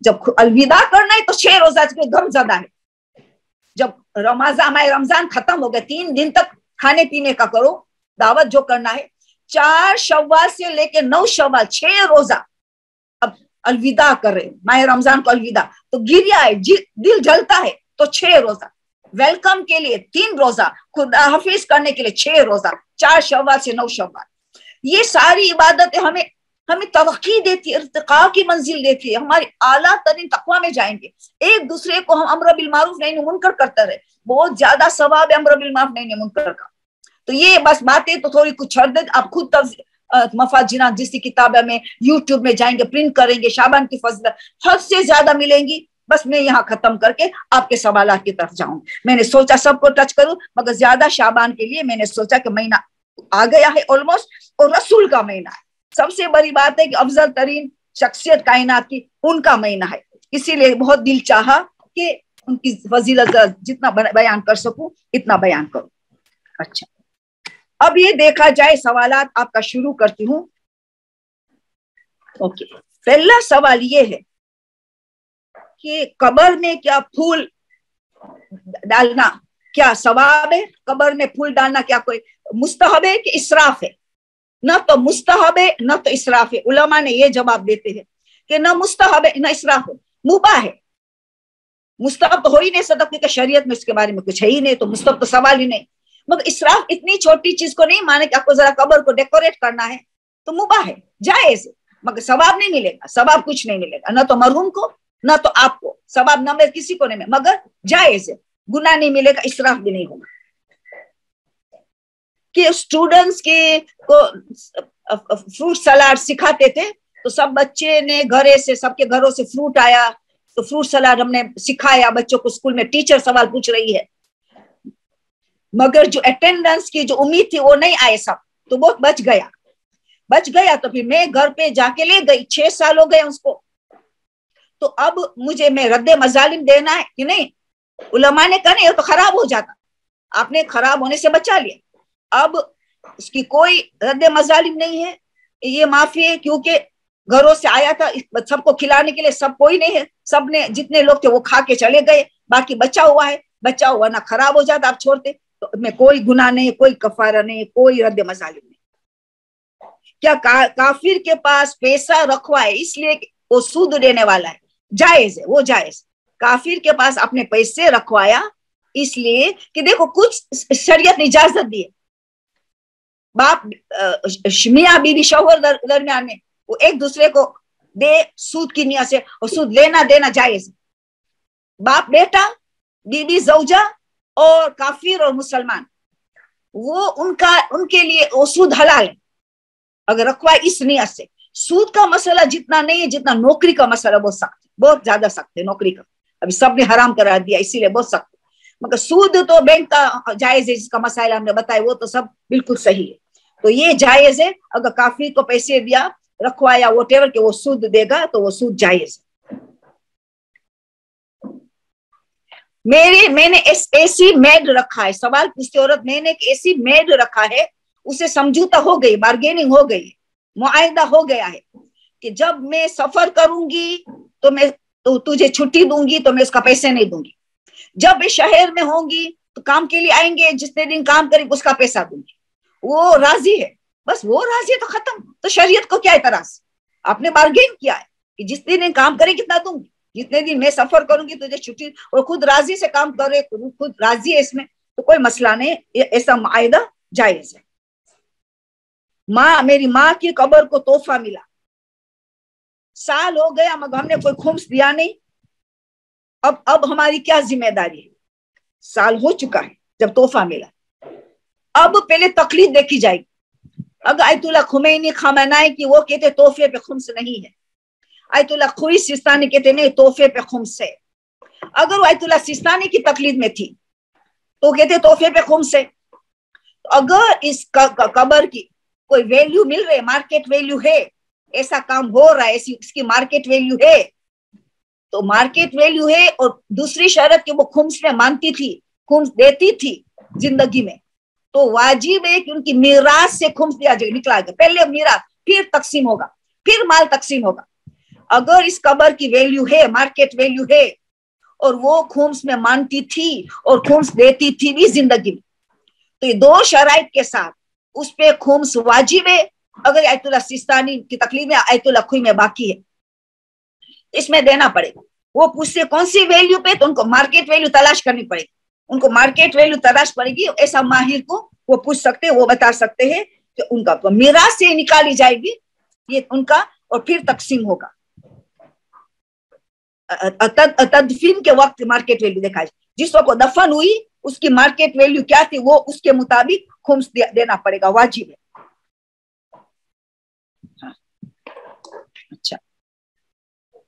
जब अलविदा करना है तो 6 रोजा गम ज्यादा है। जब माह रमजान खत्म हो गया, 3 दिन तक खाने पीने का करो, दावत जो करना है, 4 शव्वाल से लेके 9 शव्वाल 6 रोजा अब अलविदा कर रहे, माह रमजान को अलविदा, तो गिरिया है, दिल जलता है, तो 6 रोजा, वेलकम के लिए 3 रोजा, खुदा हाफिज करने के लिए 6 रोजा, 4 शव्वाल से 9 शव्वाल। ये सारी इबादतें हमें तरक्की देती है, इर्तिका की मंजिल देती है, हमारी आला तरीन तकवा में जाएंगे। एक दूसरे को हम अम्र बिल मारूफ नही मुनकर करते रहे, बहुत ज्यादा सवाब है अम्र बिल मारूफ नही मुनकर का। तो ये बस बातें तो थोड़ी कुछ छोड़ दे, आप खुद मफाद जिनात जिसकी किताब में यूट्यूब में जाएंगे, प्रिंट करेंगे, शाबान की फजीलत हद से ज्यादा मिलेंगी। बस मैं यहाँ खत्म करके आपके सवालात की तरफ जाऊं। मैंने सोचा सबको टच करूं, मगर ज्यादा शाबान के लिए मैंने सोचा कि महीना आ गया है ऑलमोस्ट, और रसूल का महीना है। सबसे बड़ी बात है कि अफजल तरीन शख्सियत कायनात की उनका महीना है, इसीलिए बहुत दिल चाहा कि उनकी फजीलत जितना बयान कर सकूं इतना बयान करूं। अच्छा, अब ये देखा जाए सवालात आपका शुरू करती हूँ। ओके, पहला सवाल ये है कि कब्र में क्या फूल डालना क्या सवाब है? कब्र में फूल डालना क्या कोई मुस्तहब है कि इसराफ है? न तो मुस्तहब है न तो इसराफ है। उलमा ने ये जवाब देते हैं कि न मुस्तहब है न इसराफ है, मुबाह है, मुस्तहब तो हो ही नहीं सकता क्योंकि शरीयत में इसके बारे में कुछ है ही नहीं, तो मुस्तहब तो सवाल ही नहीं। मगर इसराफ इतनी छोटी चीज को नहीं माने कि आपको जरा कब्र को डेकोरेट करना है तो मुबाह है, जायज है, मगर सवाब नहीं मिलेगा, सवाब कुछ नहीं मिलेगा, न तो मरहूम को न तो आपको, सवाब न मिले किसी को नहीं, मगर जायज है, गुनाह नहीं मिलेगा, इसराफ भी नहीं होगा। कि स्टूडेंट्स के को फ्रूट सलाद सिखाते थे तो सब बच्चे ने घरे से, सबके घरों से फ्रूट आया तो फ्रूट सलाद हमने सिखाया बच्चों को, स्कूल में टीचर सवाल पूछ रही है, मगर जो अटेंडेंस की जो उम्मीद थी वो नहीं आए सब, तो वो बच गया। तो फिर मैं घर पे जाके ले गई, 6 साल हो गए उसको, तो अब मुझे मैं रद्दे मजालिम देना है कि नहीं? उलमा ने कहा नहीं, ये तो खराब हो जाता, आपने खराब होने से बचा लिया, अब उसकी कोई रद्दे मजालिम नहीं है, ये माफी है क्योंकि घरों से आया था सबको खिलाने के लिए, सब कोई नहीं है, सबने जितने लोग थे वो खा के चले गए, बाकी बचा हुआ ना खराब हो जाता आप छोड़ते, तो में कोई गुनाह नहीं, कोई कफारा नहीं, कोई रद्द मजालिम नहीं। क्या काफिर के पास पैसा रखवाए इसलिए वो सूद देने वाला है, जायज है, वो जायज। काफिर के पास अपने पैसे रखवाया इसलिए कि देखो कुछ शरीयत ने इजाजत दी है, बाप मियां बीवी शौहर दरमियान में वो एक दूसरे को दे सूद की नियत से, और सूद लेना देना जायज, बाप बेटा, बीबी जौजा और काफिर और मुसलमान, वो उनके लिए वो सूद हलाल है अगर रखवाए इस नियत से। सूद का मसला जितना नहीं है जितना नौकरी का मसला, बहुत सख्त, बहुत ज्यादा सख्त है नौकरी का, अभी सबने हराम करा दिया इसीलिए बहुत सख्त। मगर सूद तो बैंक का जायज है, जिसका मसाइल हमने बताया वो तो सब बिल्कुल सही है, तो ये जायज है। अगर काफिर को पैसे दिया, रखवाया वोटेवर के वो सूद देगा तो वो सूद जायज है। मैंने एसी मेड रखा है, सवाल पूछती औरत, मैंने एक एसी मेड रखा है, उसे समझौता हो गई, बार्गेनिंग हो गई, मुआयदा हो गया है कि जब मैं सफर करूंगी तो मैं तो तुझे छुट्टी दूंगी, तो मैं उसका पैसे नहीं दूंगी, जब मैं शहर में होंगी तो काम के लिए आएंगे, जितने दिन काम करेंगे उसका पैसा दूंगी, वो राजी है, बस वो राजी है तो खत्म, तो शरीयत को क्या एतराज? आपने बार्गेन किया है कि जितने दिन काम करे कितना दूंगी, जितने दिन मैं सफर करूंगी तुझे छुट्टी, और खुद राजी से काम करे, खुद राजी है इसमें, तो कोई मसला नहीं, ऐसा मुआयदा जायज है। मेरी माँ की कब्र को तोहफा मिला, साल हो गया मगर हमने कोई खुम्स दिया नहीं, अब हमारी क्या जिम्मेदारी है? साल हो चुका है जब तोहफा मिला, अब पहले तकलीफ देखी जाएगी। अगर आयतुल्लाह खुमैनी खमनाई की वो कहते तोहफे पे खुम्स नहीं है, आयतुल्लाह खुई सिस्तानी कहते नहीं तोहफे पे खुम्स है, अगर वो आयतुल्लाह सिस्तानी की तकलीफ में थी तो कहते तोहफे पे खुम्स है। तो अगर इस कब्र की कोई वैल्यू मिल रही है, मार्केट वैल्यू है, ऐसा काम हो रहा है, इसकी मार्केट वैल्यू है, तो मार्केट वैल्यू है, और दूसरी शर्त कि वो खुम्स में मानती थी, खुम्स देती थी जिंदगी में, तो वाजिब है कि उनकी मीरास से खुम्स दिया जाएगा, निकला जाएगा, पहले मीरास फिर तकसीम होगा, फिर माल तकसीम होगा। अगर इस कब्र की वैल्यू है, मार्केट वैल्यू है, और वो खुम्स में मानती थी और खुम्स देती थी भी जिंदगी में, तो ये दो शराइत के साथ उस पे खुम्स वाजिब है। अगर आयतुल्लाह सिस्तानी की तकलीफ में, आयतुल्लाह खुई में बाकी है, इसमें देना पड़ेगा। वो पूछते कौन सी वैल्यू पे, तो उनको मार्केट वैल्यू तलाश करनी पड़ेगी, उनको मार्केट वैल्यू तलाश पड़ेगी, ऐसा माहिर को वो पूछ सकते हैं, वो बता सकते हैं कि उनका तो मीरास से निकाली जाएगी ये उनका, और फिर तकसीम होगा। तदफीन के वक्त मार्केट वैल्यू देखा जाए, जिस वक्त दफन हुई उसकी मार्केट वैल्यू क्या थी, वो उसके मुताबिक खुम्स देना पड़ेगा, वाजिब है। अच्छा,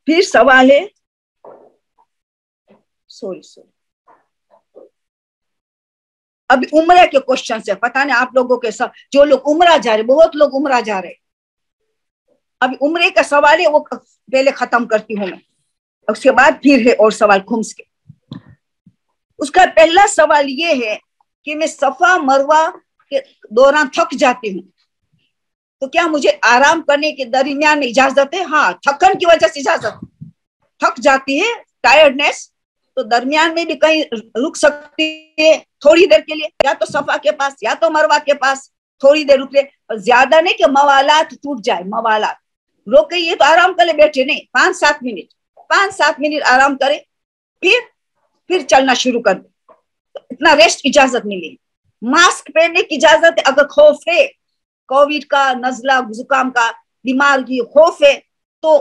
फिर सवाल है, अभी उम्रा के क्वेश्चन से, पता नहीं आप लोगों के साथ जो लोग उम्रा जा रहे, बहुत लोग उम्रा जा रहे, अभी उम्रे का सवाल है वो पहले खत्म करती हूं मैं, उसके बाद फिर है और सवाल खुम्स के। उसका पहला सवाल ये है कि मैं सफा मरवा के दौरान थक जाती हूँ, तो क्या मुझे आराम करने के दरमियान में इजाजत है? हाँ, थकन की वजह से इजाजत, थक जाती है, टायर्डनेस, तो दरमियान में भी कहीं रुक सकती है थोड़ी देर के लिए, या तो सफा के पास या तो मरवा के पास थोड़ी देर रुक ले, ज्यादा नहीं कि मवालात टूट जाए, मवालात रोक के ये तो आराम कर ले बैठे नहीं, 5-7 मिनट 5-7 मिनट आराम करे, फिर चलना शुरू कर दे, तो इतना रेस्ट इजाजत मिली। मास्क पहनने की इजाजत है, अगर खौफ है कोविड का, नजला जुकाम का, बीमार की खौफ है तो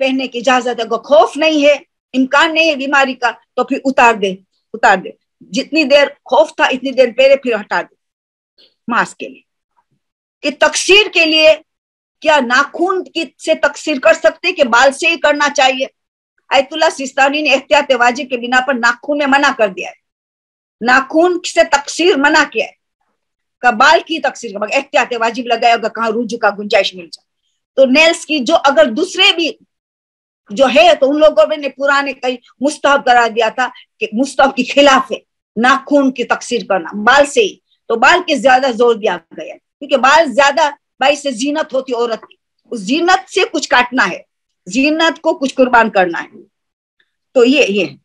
पहनने की इजाजत है। अगर खौफ नहीं है, इम्कान नहीं है बीमारी का, तो फिर उतार दे। जितनी देर खौफ था इतनी देर पहले, फिर हटा दे। मास्क के लिए कि तकसीर के लिए क्या नाखून की से तकसीर कर सकते कि बाल से ही करना चाहिए? आयतुल्लाह सिस्तानी ने एहतियात वाजिब के बिना पर नाखून में मना कर दिया है, नाखून से तकसीर मना किया है, का बाल की तकसीर का एहतियात वाजिब लगाया, अगर कहाँ रुजू का गुंजाइश मिल जाए तो नेल्स की जो अगर दूसरे भी जो है, तो उन लोगों ने पुराने कई मुस्तहब करा दिया था कि मुस्तहब के खिलाफ है नाखून की तकसीर करना बाल से ही, तो बाल के ज्यादा जोर दिया गया क्योंकि बाल ज्यादा भाई से जीनत होती औरत की, उस जीनत से कुछ काटना है, जीनत को कुछ कुर्बान करना है। तो ये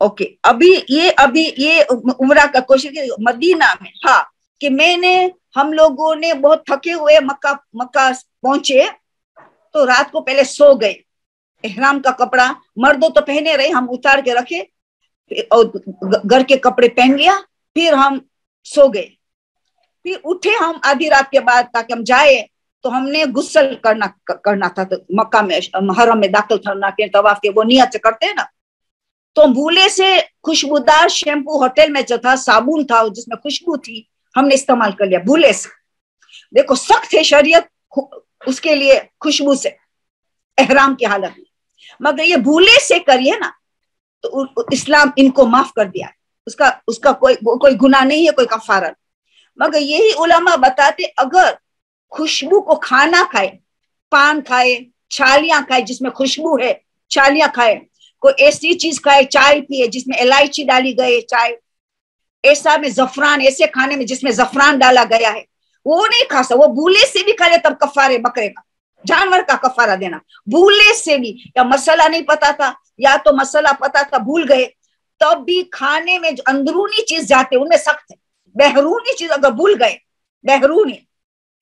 ओके। अभी ये उम्रा का क्वेश्चन मदीना में, हाँ, कि हम लोगों ने बहुत थके हुए मक्का पहुंचे तो रात को पहले सो गए, इहराम का कपड़ा मर्दों तो पहने रहे, हम उतार के रखे और घर के कपड़े पहन लिया, फिर हम सो गए। फिर उठे हम आधी रात के बाद ताकि हम जाए, तो हमने गुस्ल करना था, तो मक्का में हरम में दाखिल करना के तवाफ के वो नियत से करते हैं ना, तो भूले से खुशबूदार शैम्पू होटल में जो था, साबुन था जिसमें खुशबू थी, हमने इस्तेमाल कर लिया भूले से। देखो सख्त है शरीयत उसके लिए खुशबू से एहराम की हालत में, मगर ये भूले से करिए ना तो इस्लाम इनको माफ कर दिया, उसका कोई गुनाह नहीं है, कोई कफारा। मगर यही उलमा बताते अगर खुशबू को खाना खाए, पान खाए, छालियां खाए जिसमें खुशबू है, छालियां खाए, कोई ऐसी चीज खाए, चाय पिए जिसमें इलायची डाली गई, चाय ऐसा में जफरान, ऐसे खाने में जिसमें जफरान डाला गया है, वो नहीं खा सकता। वो भूले से भी खा ले तब कफारे बकरे का, जानवर का कफारा देना, भूले से भी, या मसला नहीं पता था या तो मसला पता था भूल गए, तब भी खाने में जो अंदरूनी चीज जाते उनमें सख्त है। बहरूनी चीज अगर भूल गए, बहरूनी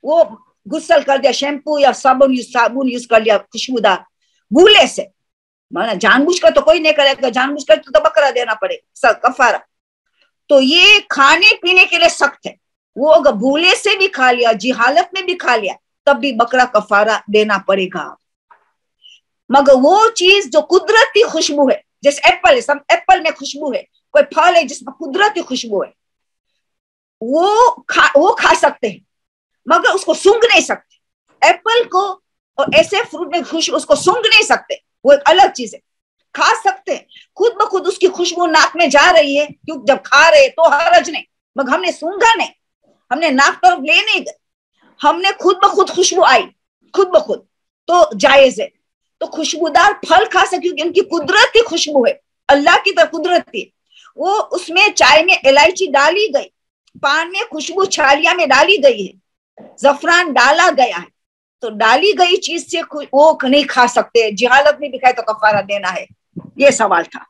वो गुस्ल कर दिया, शैम्पू या साबुन यूज कर लिया खुशबूदार भूले से, माना जानबूझ कर तो कोई नहीं करेगा, जानबूझ कर तो बकरा देना पड़ेगा कफारा। तो ये खाने पीने के लिए सख्त है, वो अगर भूले से भी खा लिया, जिहालत में भी खा लिया, तब भी बकरा कफारा देना पड़ेगा। मगर वो चीज जो कुदरती खुशबू है, जैसे एप्पल है, सब एप्पल में खुशबू है, कोई फल है जिसमें कुदरती खुशबू है, वो खा सकते हैं, मगर उसको सूंघ नहीं सकते। एप्पल को और ऐसे फ्रूट में खुशबू उसको सूंघ नहीं सकते, वो एक अलग चीज है। खा सकते हैं, खुद ब खुद उसकी खुशबू नाक में जा रही है, क्योंकि जब खा रहे तो हरज नहीं, मगर हमने सूंघा नहीं, हमने नाक तरफ ले नहीं गए, हमने खुद ब खुद खुशबू आई, खुद ब खुद, तो जायज है। तो खुशबूदार फल खा सकते क्योंकि उनकी कुदरती खुशबू है, अल्लाह की तरफ कुदरती, वो उसमें चाय में इलायची डाली गई, पान में खुशबू छालिया में डाली गई है, जफरान डाला गया है, तो डाली गई चीज से वो नहीं खा सकते, जिहालत में भी खाए तो कफारा देना है। ये सवाल था।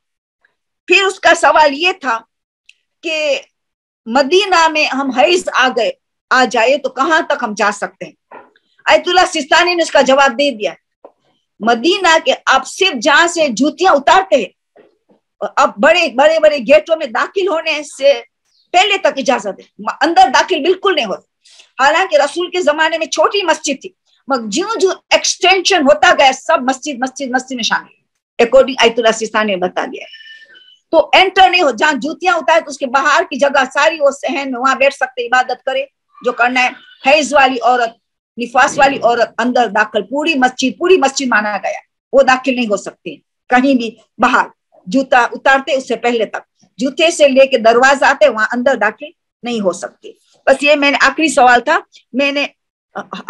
फिर उसका सवाल ये था कि मदीना में हम हैज आ जाए तो कहां तक हम जा सकते हैं? आयतुल्लाह सिस्तानी ने उसका जवाब दे दिया, मदीना के आप सिर्फ जहां से जूतियां उतारते हैं, अब बड़े गेटों में दाखिल होने से पहले तक इजाजत है, अंदर दाखिल बिल्कुल नहीं होता। हालांकि रसूल के जमाने में छोटी मस्जिद थी, मगर ज्यों एक्सटेंशन होता गया सब मस्जिद में शामिल, अकॉर्डिंग आयतुल्लाह सिस्तानी ने बता दिया। तो एंटर नहीं हो, जहां जूतियां उतारे तो उसके बाहर की जगह सारी वो सहन में, वहां बैठ सकते, इबादत करे जो करना है। हैज वाली औरत, निफास वाली औरत अंदर दाखिल, पूरी मस्जिद माना गया, वो दाखिल नहीं हो सकती कहीं भी बाहर, जूता उतारते उससे पहले तक, जूते से लेके दरवाजा आते वहां अंदर दाखिल नहीं हो सकती। बस ये मैंने आखिरी सवाल था, मैंने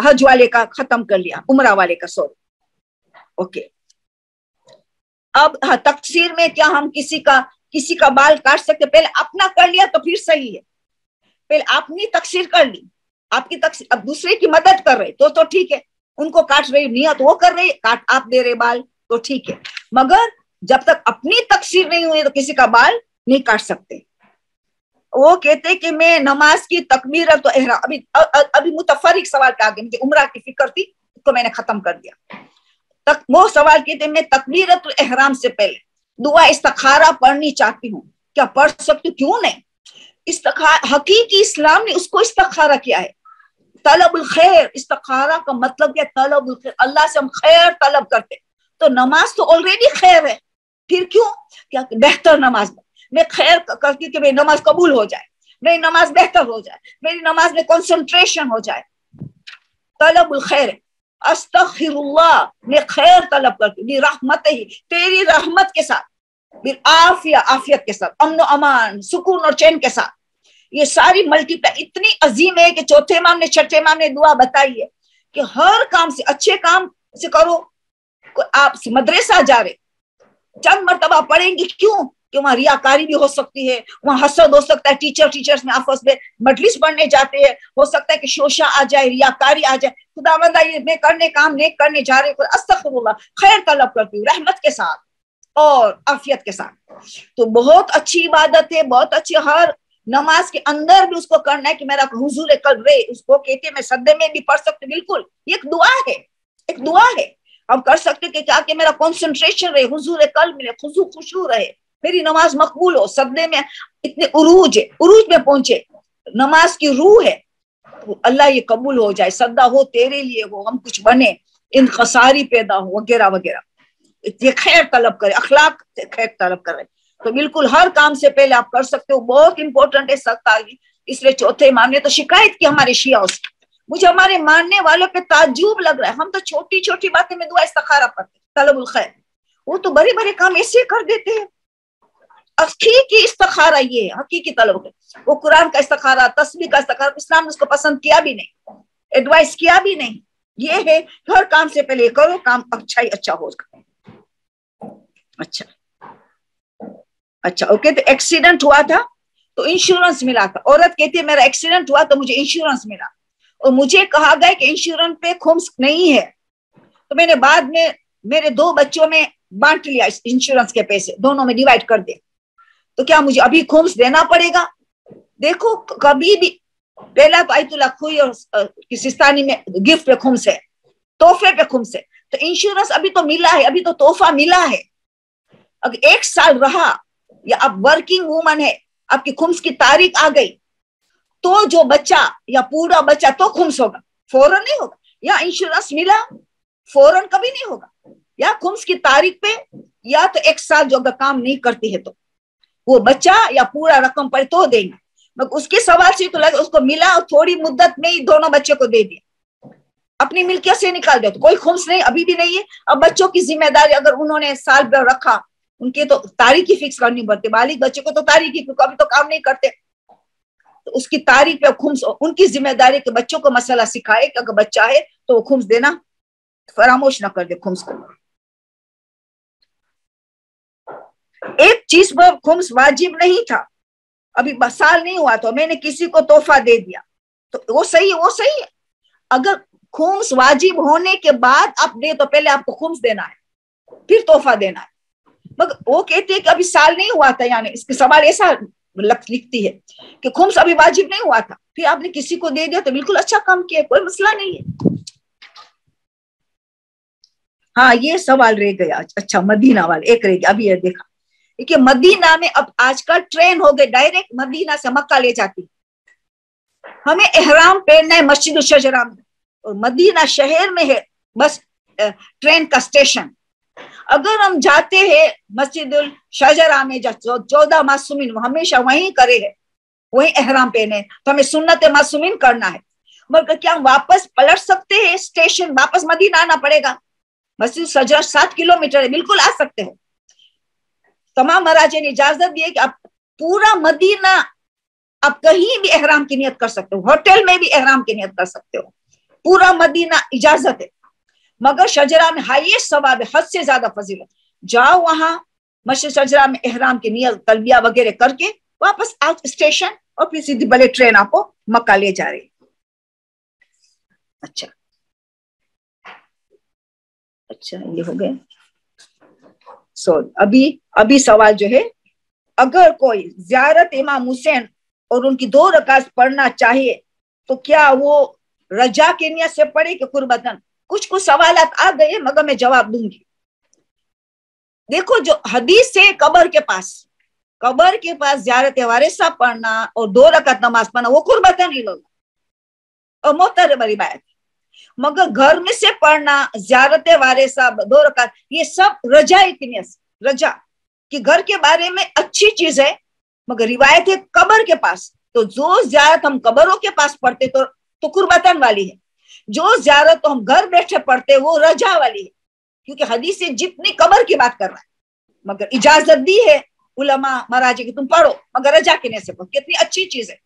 हज वाले का खत्म कर लिया, उम्रा वाले का सॉरी। ओके, अब हाँ, तकसीर में क्या हम किसी का बाल काट सकते? पहले अपना कर लिया तो फिर सही है, पहले अपनी तकसीर कर ली, आपकी तकसीर, अब दूसरे की मदद कर रहे तो ठीक है, उनको काट रही, नियत वो कर रही, काट आप दे रहे बाल तो ठीक है, मगर जब तक अपनी तकसीर नहीं हुई तो किसी का बाल नहीं काट सकते। वो कहते कि मैं नमाज की तकबीरत तो एहराम, अभी मुतफरिक सवाल पे आ गए, मुझे उम्रा की फिक्र थी तो मैंने खत्म कर दिया। वो सवाल किए थे, मैं तकबीरतुल इहराम से पहले दुआ इस्तिखारा पढ़नी चाहती हूँ, क्या पढ़ सकती हूँ? क्यों नहीं। हकीकी इस्लाम ने उसको इस्तिखारा किया है, तलबुल खैर। इस्तिखारा का मतलब क्या? तलबुल खैर, अल्लाह से हम खैर तलब करते। तो नमाज तो ऑलरेडी खैर है, फिर क्यों? क्या बेहतर नमाज मैं खैर करती कि मेरी नमाज कबूल हो जाए, मेरी नमाज बेहतर हो जाए, मेरी नमाज में कंसंट्रेशन हो जाए। तलबुल खैर, अस्तगफिरुल्लाह, मैं खैर तलब करती हूँ, रहमत ही, तेरी रहमत के साथ, फिर आफिया, आफियत के साथ, अमन अमान, सुकून और चैन के साथ। ये सारी मल्टीप्लाई इतनी अजीम है कि चौथे इमाम ने, छठे इमाम ने दुआ बताई है कि हर काम से, अच्छे काम से करो। आप मदरसा जा रहे, चंद मर्तबा पढ़ेंगे, क्यों? कि वहां रियाकारी भी हो सकती है, वहां हसद हो सकता है, टीचर्स में आपस में मजलिस पढ़ने जाते हैं, हो सकता है कि शोशा आ जाए, रियाकारी आ जाए। खुदावंद ये मैं काम नेक करने जा रही हूँ, अस्तगफिरुल्लाह, खैर तलब करती हूँ रहमत के साथ और आफियत के साथ। तो बहुत अच्छी इबादत है, बहुत अच्छी। हर नमाज के अंदर भी उसको करना है कि मेरा हुजूर कल्ब रहे, उसको कहते हैं। मैं सद्दे में भी पढ़ सकती, बिल्कुल, ये एक दुआ है, एक दुआ है। हम कर सकते कि क्या कि मेरा कंसंट्रेशन रहे, हुजूर कल्ब मिले, खुशू रहे, मेरी नमाज मकबूल हो। सद्दे में इतने उरूज में पहुंचे, नमाज की रूह है, तो अल्लाह ये कबूल हो जाए, सद्दा हो तेरे लिए हो, हम कुछ बने, इन खसारी पैदा हो, वगैरह वगैरह। ये खैर तलब करे, अखलाक से खैर तलब करे। तो बिल्कुल हर काम से पहले आप कर सकते हो, बहुत इंपॉर्टेंट है सत्तागी। इसलिए चौथे इमाम ने तो शिकायत की हमारे शिया से। मुझे हमारे मानने वालों पे ताज्जुब लग रहा है, हम तो छोटी छोटी बातें में दुआ इस्तिखारा पढ़ते, तलबुल खैर, वो तो बड़े बड़े काम ऐसे कर देते हैं। हकीकी इस्तिखारा ये है, हकीकी तलब है। वो कुरान का इस्तिखारा, तस्बीह का इस्तिखारा, इस्लाम ने उसको पसंद किया भी नहीं, एडवाइस किया भी नहीं। ये है हर काम से पहले करो, काम अच्छा ही अच्छा होगा। अच्छा ओके। तो एक्सीडेंट हुआ था तो इंश्योरेंस मिला था। औरत कहती है मेरा एक्सीडेंट हुआ तो मुझे इंश्योरेंस मिला, और मुझे कहा गया कि इंश्योरेंस पे खुम्स नहीं है। तो मैंने बाद में मेरे 2 बच्चों में बांट लिया, इस इंश्योरेंस के पैसे दोनों में डिवाइड कर दिया। तो क्या मुझे अभी खुम्स देना पड़ेगा? देखो, कभी भी पहला तो आयतुल्लाह खुई और सिस्तानी में गिफ्ट पे खुम्स है, तोहफे पे खुम्स है। तो इंश्योरेंस अभी तो मिला है, अभी तो तोहफा मिला है। अगर 1 साल रहा, या आप वर्किंग वूमन है, आपकी खुम्स की तारीख आ गई, तो जो बच्चा या पूरा बच्चा तो खुम्स होगा, फौरन नहीं होगा। या इंश्योरेंस मिला, फौरन कभी नहीं होगा, या खुम्स की तारीख पे, या तो 1 साल जो अगर काम नहीं करती है तो वो बच्चा या पूरा रकम पर तो देंगे। मगर उसके सवाल से तो लगे उसको मिला और थोड़ी मुद्दत में ही दोनों बच्चे को दे दिया, अपनी मिल्कियत से निकाल दिया, तो कोई खुम्स नहीं, अभी भी नहीं है। अब बच्चों की जिम्मेदारी, अगर उन्होंने साल भर रखा, उनके तो तारीख ही फिक्स करनी पड़ती। बालिग बच्चे को तो तारीख ही, क्योंकि अभी तो काम नहीं करते, तो उसकी तारीख पे खुम्स उनकी जिम्मेदारी के बच्चों को मसला सिखाए कि अगर बच्चा है तो वो खुम्स देना फरामोश ना कर दे। खुम्स को एक चीज पर खुम्स वाजिब नहीं था, अभी साल नहीं हुआ तो मैंने किसी को तोहफा दे दिया, तो वो सही है, वो सही है। अगर खुम्स वाजिब होने के बाद आप दे तो पहले आपको खुम्स देना है, फिर तोहफा देना है। मगर वो कहते हैं कि अभी साल नहीं हुआ था, यानी इसके सवाल ऐसा लिखती है कि खुम्स अभी वाजिब नहीं हुआ था, फिर आपने किसी को दे दिया, तो बिल्कुल अच्छा काम किया, कोई मसला नहीं है। हाँ, ये सवाल रह गया। अच्छा, मदीना वाले एक रह गया, अभी ये देखा कि मदीना में अब आजकल ट्रेन हो गए, डायरेक्ट मदीना से मक्का ले जाती। हमें एहराम पहनना है मस्जिद शजरा में, और मदीना शहर में है बस ट्रेन का स्टेशन। अगर हम जाते हैं मस्जिद शजरा में, 14 मासूमीन हमेशा वहीं करे है, वहीं एहराम पहने, तो हमें सुन्नत मासूमीन करना है। मगर क्या हम वापस पलट सकते हैं? स्टेशन वापस मदीना आना पड़ेगा। मस्जिद शजरा 7 किलोमीटर है, बिल्कुल आ सकते हो। तमाम महाराजे ने इजाजत दी है कि आप पूरा मदीना, आप कहीं भी एहराम की नियत कर सकते हो, होटल में भी एहराम की नियत कर सकते हो, पूरा मदीना इजाजत है। मगर शजरा में हाईएस्ट सवाब है, हद से ज्यादा फजीलत। जाओ वहां मस्जिद शजरा में एहराम की नियत, तलबिया वगैरह करके वापस आओ स्टेशन, और फिर सीधी भले ट्रेन आपको मक्का ले जा रही। अच्छा ये हो गए। अभी सवाल जो है, अगर कोई ज़ियारत इमाम हुसैन और उनकी 2 रकात पढ़ना चाहिए तो क्या वो रजा की नियत से पढ़े कि कुर्बतन? कुछ सवालात आ गए मगर मैं जवाब दूंगी। देखो, जो हदीस है कबर के पास ज़ियारत वारिसा पढ़ना और 2 रकात नमाज पढ़ना वो कुर्बत नहीं लोग और मोहतरम रिवायत, मगर घर में से पढ़ना ज़ियारत वारिसा 2 रकात ये सब रजा रजा कि घर के बारे में अच्छी चीज है, मगर रिवायत है कबर के पास। तो जो ज़ियारत हम कबरों के पास पढ़ते तो कुर्बतन वाली है, जो ज़ियारत तो हम घर बैठे पढ़ते वो रजा वाली है, क्योंकि हदीस से जितनी कबर की बात कर रहा है, मगर इजाजत दी है उलमा महाराज कि तुम पढ़ो मगर रजा की नीयत से पढ़ो। कितनी अच्छी चीज है,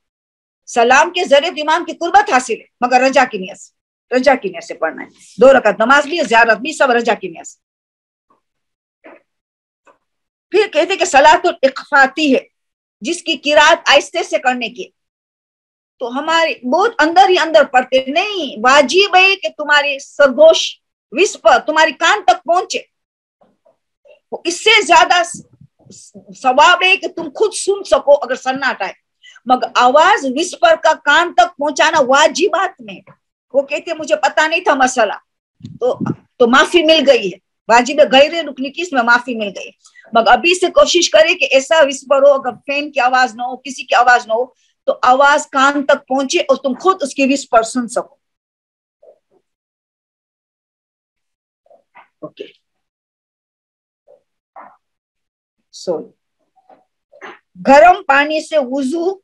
सलाम के जरिए इमाम की कुर्बत हासिल है, मगर रजा की नीयत से पढ़ना है। 2 रकात नमाज भी, ज़ियारत भी, सब रजा की नीयत से। फिर कहते कि सलातुल इख्फाती है, जिसकी किरात आहिस्ते से करने की, तो हमारे बहुत अंदर ही अंदर पढ़ते नहीं, वाजिब है कि तुम्हारी सरगोश विस्पर तुम्हारी कान तक पहुंचे, इससे ज्यादा सवाब है कि तुम खुद सुन सको अगर सन्नाटा है, मगर आवाज विस्पर का कान तक पहुंचाना वाजिबात में। वो कहते मुझे पता नहीं था मसला, तो माफी मिल गई है, वाजिब गैर रुकनी की इसमें माफी मिल गई, मगर अभी से कोशिश करे कि ऐसा विस्पर हो, अगर फैन की आवाज ना हो, किसी की आवाज ना हो, तो आवाज कान तक पहुंचे और तुम खुद उसकी विस्पर सुन सको। ओके, गर्म पानी से वुजू,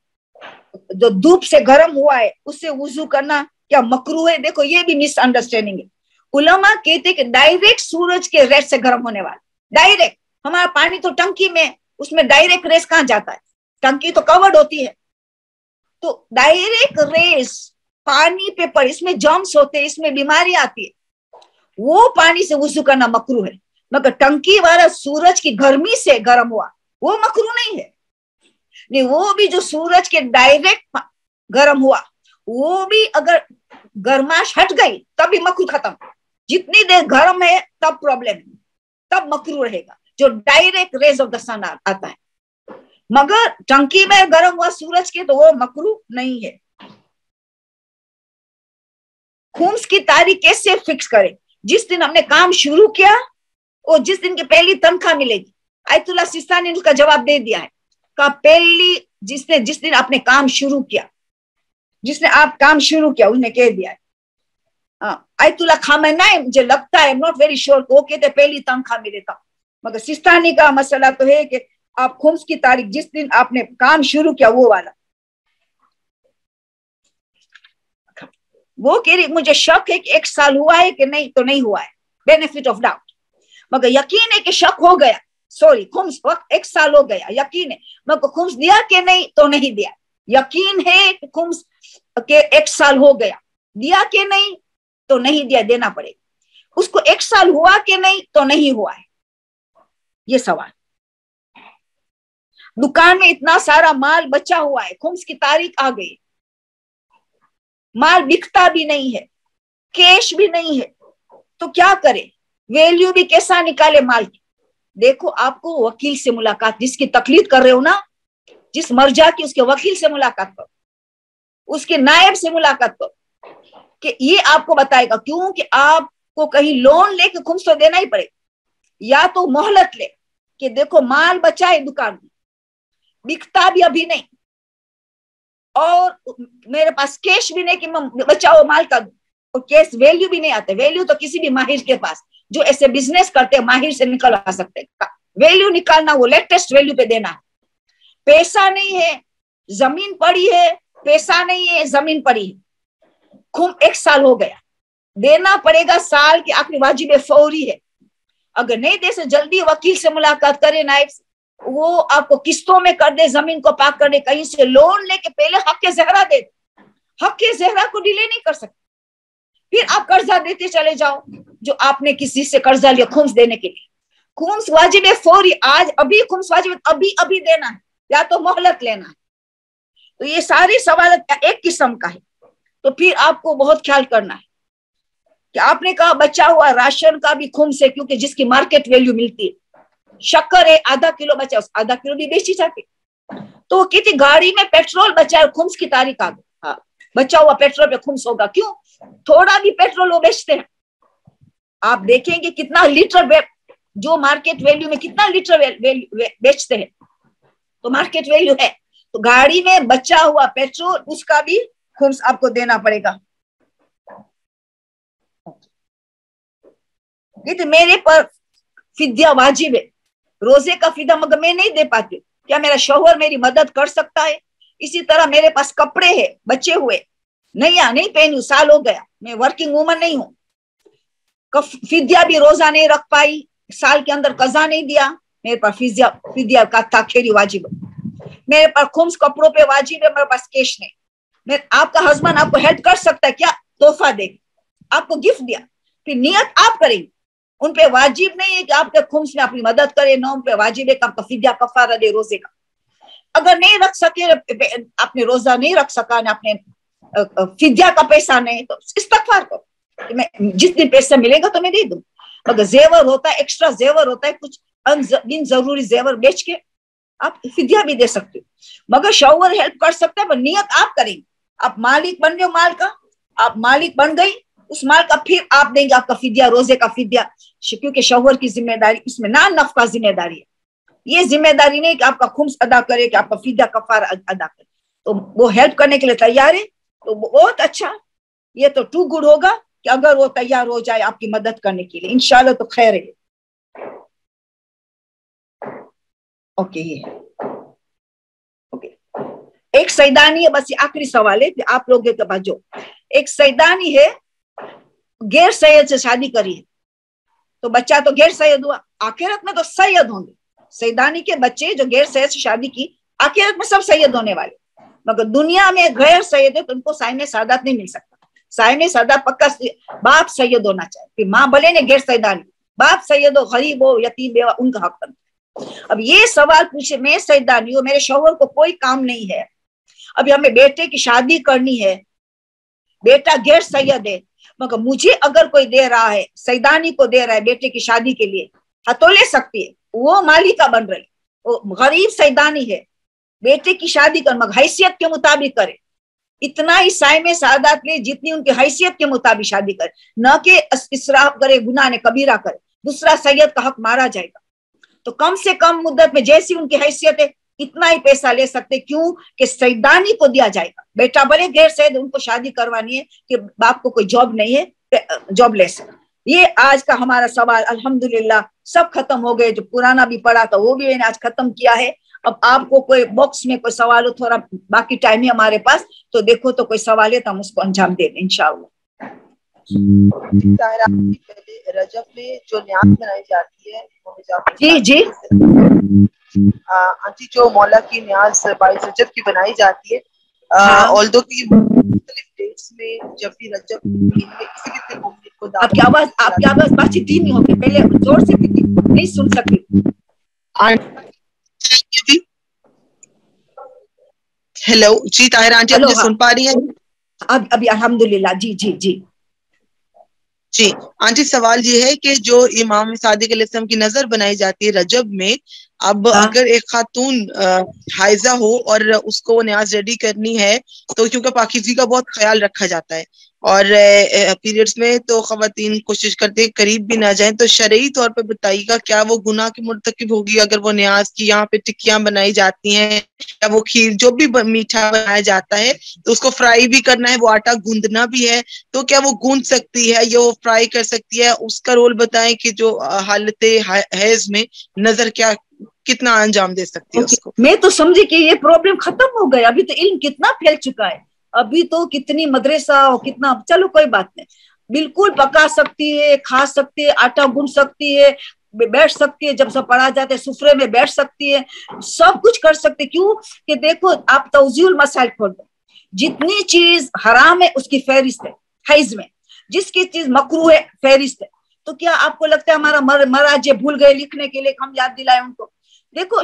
जो धूप से गर्म हुआ है उससे वुजू करना क्या मकरूह है? देखो ये भी मिसअंडरस्टैंडिंग है। उलमा कहते कि डायरेक्ट सूरज के रेस से गर्म होने वाला, डायरेक्ट हमारा पानी तो टंकी में, उसमें डायरेक्ट रेस कहां जाता है, टंकी तो कवर्ड होती है, तो डायरेक्ट रेस पानी पे पड़े, इसमें जर्म्स होते हैं, इसमें बीमारी आती है, वो पानी से वुजू करना मकरूह है। मगर टंकी वाला सूरज की गर्मी से गर्म हुआ वो मकरूह नहीं है। नहीं, वो भी जो सूरज के डायरेक्ट गर्म हुआ वो भी अगर गर्माश हट गई तब भी मकरूह खत्म। जितनी देर गर्म है तब प्रॉब्लम है, तब मकरूह रहेगा जो डायरेक्ट रेज ऑफ द सन आता है, मगर टंकी में गर्म हुआ सूरज के तो वो मकरूह नहीं है। खुम्स की तारीख कैसे फिक्स करें? जिस दिन हमने काम शुरू किया और जिस दिन की पहली तनख्वाह मिलेगी। आयतुल्लाह सिस्तानी ने उसका जवाब दे दिया है, का पहली जिस दिन आपने काम शुरू किया, जिसने आप काम शुरू किया उसने कह दिया है। आयतुल्लाह खामेनी मुझे लगता है, नॉट वेरी श्योर, वो कहते पहली तनख्वाह मिले था, मगर सिस्तानी का मसला तो है कि आप खुम्स की तारीख जिस दिन आपने काम शुरू किया वो वाला। वो कह रही मुझे शक है कि 1 साल हुआ है कि नहीं, तो नहीं हुआ है, बेनिफिट ऑफ डाउट, मगर यकीन है कि शक हो गया, सॉरी खुम्स वक्त 1 साल हो गया, यकीन है, मगर खुम्स दिया कि नहीं तो नहीं दिया, यकीन है कि खुम्स के 1 साल हो गया, दिया कि नहीं तो नहीं दिया, देना पड़ेगा। उसको 1 साल हुआ कि नहीं तो नहीं हुआ है, ये सवाल। दुकान में इतना सारा माल बचा हुआ है, खुम्स की तारीख आ गई, माल बिकता भी नहीं है, कैश भी नहीं है, तो क्या करे? वैल्यू भी कैसा निकाले माल की? देखो, आपको वकील से मुलाकात, जिसकी तकलीद कर रहे हो ना, जिस मर्जा की, उसके वकील से मुलाकात करो, उसके नायब से मुलाकात करो, कि ये आपको बताएगा। क्योंकि आपको कहीं लोन लेके खुम्स तो देना ही पड़ेगा, या तो मोहलत ले कि देखो माल बचा है दुकान में, बिकता भी अभी नहीं, और मेरे पास कैश भी नहीं कि मैं बचाओ माल का दूं, और कैश वैल्यू भी नहीं आते। वैल्यू तो किसी भी माहिर के पास, जो ऐसे बिजनेस करते हैं माहिर से निकल आ सकते हैं। वैल्यू निकालना वो लेटेस्ट वैल्यू पे देना है। पैसा नहीं है, जमीन पड़ी है, पैसा नहीं है, जमीन पड़ी है, खुम 1 साल हो गया, देना पड़ेगा, साल की आखिरी वाजिब फौरी है। अगर नहीं दे से जल्दी वकील से मुलाकात करे, नायब से, वो आपको किस्तों में कर दे, जमीन को पाक कर दे, कहीं से लोन लेके पहले हक के ज़हरा दे, हक के ज़हरा को डिले नहीं कर सकते, फिर आप कर्जा देते चले जाओ जो आपने किसी से कर्जा लिया खुम्स देने के लिए। खुम्स वाजिब है फौरी, आज अभी खुम्स वाजिब अभी अभी देना है, या तो मोहलत लेना है। तो ये सारे सवाल एक किस्म का है, तो फिर आपको बहुत ख्याल करना है कि आपने कहा बचा हुआ राशन का भी खुम्स है, क्योंकि जिसकी मार्केट वैल्यू मिलती है। शक्कर है, आधा किलो बचा, उस आधा किलो भी बेची जाती, तो कितनी गाड़ी में पेट्रोल बचा है, खुम्स की तारीख आ गई, हाँ, बचा हुआ पेट्रोल पे खुम्स होगा। क्यों? थोड़ा भी पेट्रोल वो बेचते हैं, आप देखेंगे कितना लीटर जो मार्केट वैल्यू में कितना लीटर बेचते हैं, तो मार्केट वैल्यू है। तो गाड़ी में बचा हुआ पेट्रोल उसका भी खुम्स आपको देना पड़ेगा। तो मेरे पर फिद्या वाजिब है, रोजे का फिदा मगर मैं नहीं दे पाती, क्या मेरा शौहर मेरी मदद कर सकता है? इसी तरह मेरे पास कपड़े हैं बचे हुए, नहीं पहनी, साल हो गया, मैं वर्किंग वूमन नहीं हूँ, फिद्या भी रोजा नहीं रख पाई, साल के अंदर कजा नहीं दिया, मेरे पास फिद्या का ताखेरी वाजिब है। मेरे पास खुम्स कपड़ों पे वाजिब है, मेरे पास कैश नहीं। मैं आपका हस्बैंड आपको हेल्प कर सकता है क्या? तोहफा दे, आपको गिफ्ट दिया, फिर नियत आप करेंगे, उन पे वाजिब नहीं है कि आपके खुम्स में अपनी मदद करे, न उन पे वाजिब है कि आपका फिद्या कफारा दे रोजे का। अगर नहीं रख सके, आपने रोजा नहीं रख सका, आपने फिद्या का पैसा नहीं, तो इस्तगफार करो, मैं जिस दिन पैसा मिलेगा तो मैं दे दूं। मगर जेवर होता है, एक्स्ट्रा जेवर होता है, कुछ बिन जरूरी जेवर बेच के आप फिद्या भी दे सकते हो। मगर शौहर हेल्प कर सकता है, पर नियत आप करेंगे, आप मालिक बन गए माल का, आप मालिक बन गई उस माल का, फिर आप देंगे आपका फिद्या, रोजे का फिद्या, क्योंकि शौहर की जिम्मेदारी इसमें ना नफका जिम्मेदारी है, ये जिम्मेदारी नहीं कि आपका खुम्स अदा करे, कि आपका फिद्या कफारा अदा करे। तो वो हेल्प करने के लिए तैयार है, तो बहुत अच्छा, ये तो टू गुड होगा कि अगर वो तैयार हो जाए आपकी मदद करने के लिए, इंशाल्लाह तो खैर है। ओके, ये ओके, एक सैदानी है, बस ये आखिरी सवाल है, आप लोगों के पास जो एक सैदानी है, गैर सैयद से शादी करी है, तो बच्चा तो गैर सैयद हुआ, आखिरत में तो सैयद होंगे। सैदानी के बच्चे जो गैर सैयद से शादी की, आखिरत में सब सैयद होने वाले, मगर दुनिया में गैर सैयद है तो उनको साइम सादात नहीं मिल सकता। साइम सादात पक्का बाप सैयद होना चाहिए, फिर माँ भले ने गैर सैदानी, बाप सैयद हो, गरीब हो, यतीम बेवा, उनका हक बनता है। अब ये सवाल पूछे, मैं सैदानी हूँ, मेरे शौहर को कोई काम नहीं है, अभी हमें बेटे की शादी करनी है, बेटा गैर सैयद है, मगर मुझे अगर कोई दे रहा है, सैदानी को दे रहा है बेटे की शादी के लिए, हाँ तो ले सकती है, वो मालिका बन रही, वो गरीब सैदानी है, बेटे की शादी कर मगर हैसियत के मुताबिक करे, इतना ही साइम सादात ले जितनी उनकी हैसियत के मुताबिक शादी करे, न कि इसराफ करे, गुनाह ने कबीरा करे, दूसरा सैयद का हक मारा जाएगा। तो कम से कम मुद्दत में जैसी उनकी हैसियत है इतना ही पैसा ले सकते, क्यों कि सैदानी को दिया जाएगा, बेटा बड़े गैर सैयद, उनको शादी करवानी है कि बाप को कोई जॉब नहीं है, जॉब ले सकते। ये आज का हमारा सवाल, अल्हम्दुलिल्लाह सब खत्म हो गए, जो पुराना भी पढ़ा था वो भी मैंने आज खत्म किया है। अब आपको कोई बॉक्स में कोई सवाल हो, थोड़ा बाकी टाइम है हमारे पास, तो देखो तो कोई सवाल है तो हम उसको अंजाम दे दें इंशाअल्लाह। पहले रजब में जो न्याज बनाई जाती है, जी जी आंटी, जो मौला की न्याज 22 रजब की बनाई जाती है, ऑल्दो की डेट्स में जब भी रजब किसी को आपकी आवाज बातचीत धीमी होगी, पहले जोर से नहीं सुन सकती। हेलो जी, ताहिरा आंटी, आप मुझे सुन पा रही हैं? अभी अल्हम्दुलिल्लाह, जी जी जी जी आंटी, सवाल ये है कि जो इमाम सादिक अलैहिस्सलाम की नजर बनाई जाती है रजब में, अब अगर एक खातून हाइजा हो और उसको न्याज रेडी करनी है, तो क्योंकि पाकीज़गी का बहुत ख्याल रखा जाता है और पीरियड्स में तो खवातीन कोशिश करते हैं करीब भी ना जाएं, तो शरई तौर पे बताइएगा क्या वो गुनाह की मुर्तकिब होगी अगर वो न्याज की यहाँ पे टिक्कियां बनाई जाती हैं या वो खीर जो भी मीठा बनाया जाता है तो उसको फ्राई भी करना है, वो आटा गूंदना भी है, तो क्या वो गूंद सकती है या वो फ्राई कर सकती है? उसका रोल बताएं कि जो हालत हैज में नजर क्या कितना अंजाम दे सकती है उसको। मैं तो समझी कि ये प्रॉब्लम खत्म हो गया, अभी तो इल्म कितना फैल चुका है, अभी तो कितनी मदरसा और कितना, चलो कोई बात नहीं, बिल्कुल पका सकती है, खा सकती है, आटा गूंद सकती है, बैठ सकती है, जब सब पढ़ा जाता है सुफरे में बैठ सकती है, सब कुछ कर सकती है। क्यों कि देखो आप तौजीउल मसाइल खोल दो, जितनी चीज हराम है उसकी फहरिस्त है हैज में, जिसकी चीज मकरूह है फहरिस्त है। तो क्या आपको लगता है हमारा महाराज भूल गए लिखने के लिए, हम याद दिलाए उनको? देखो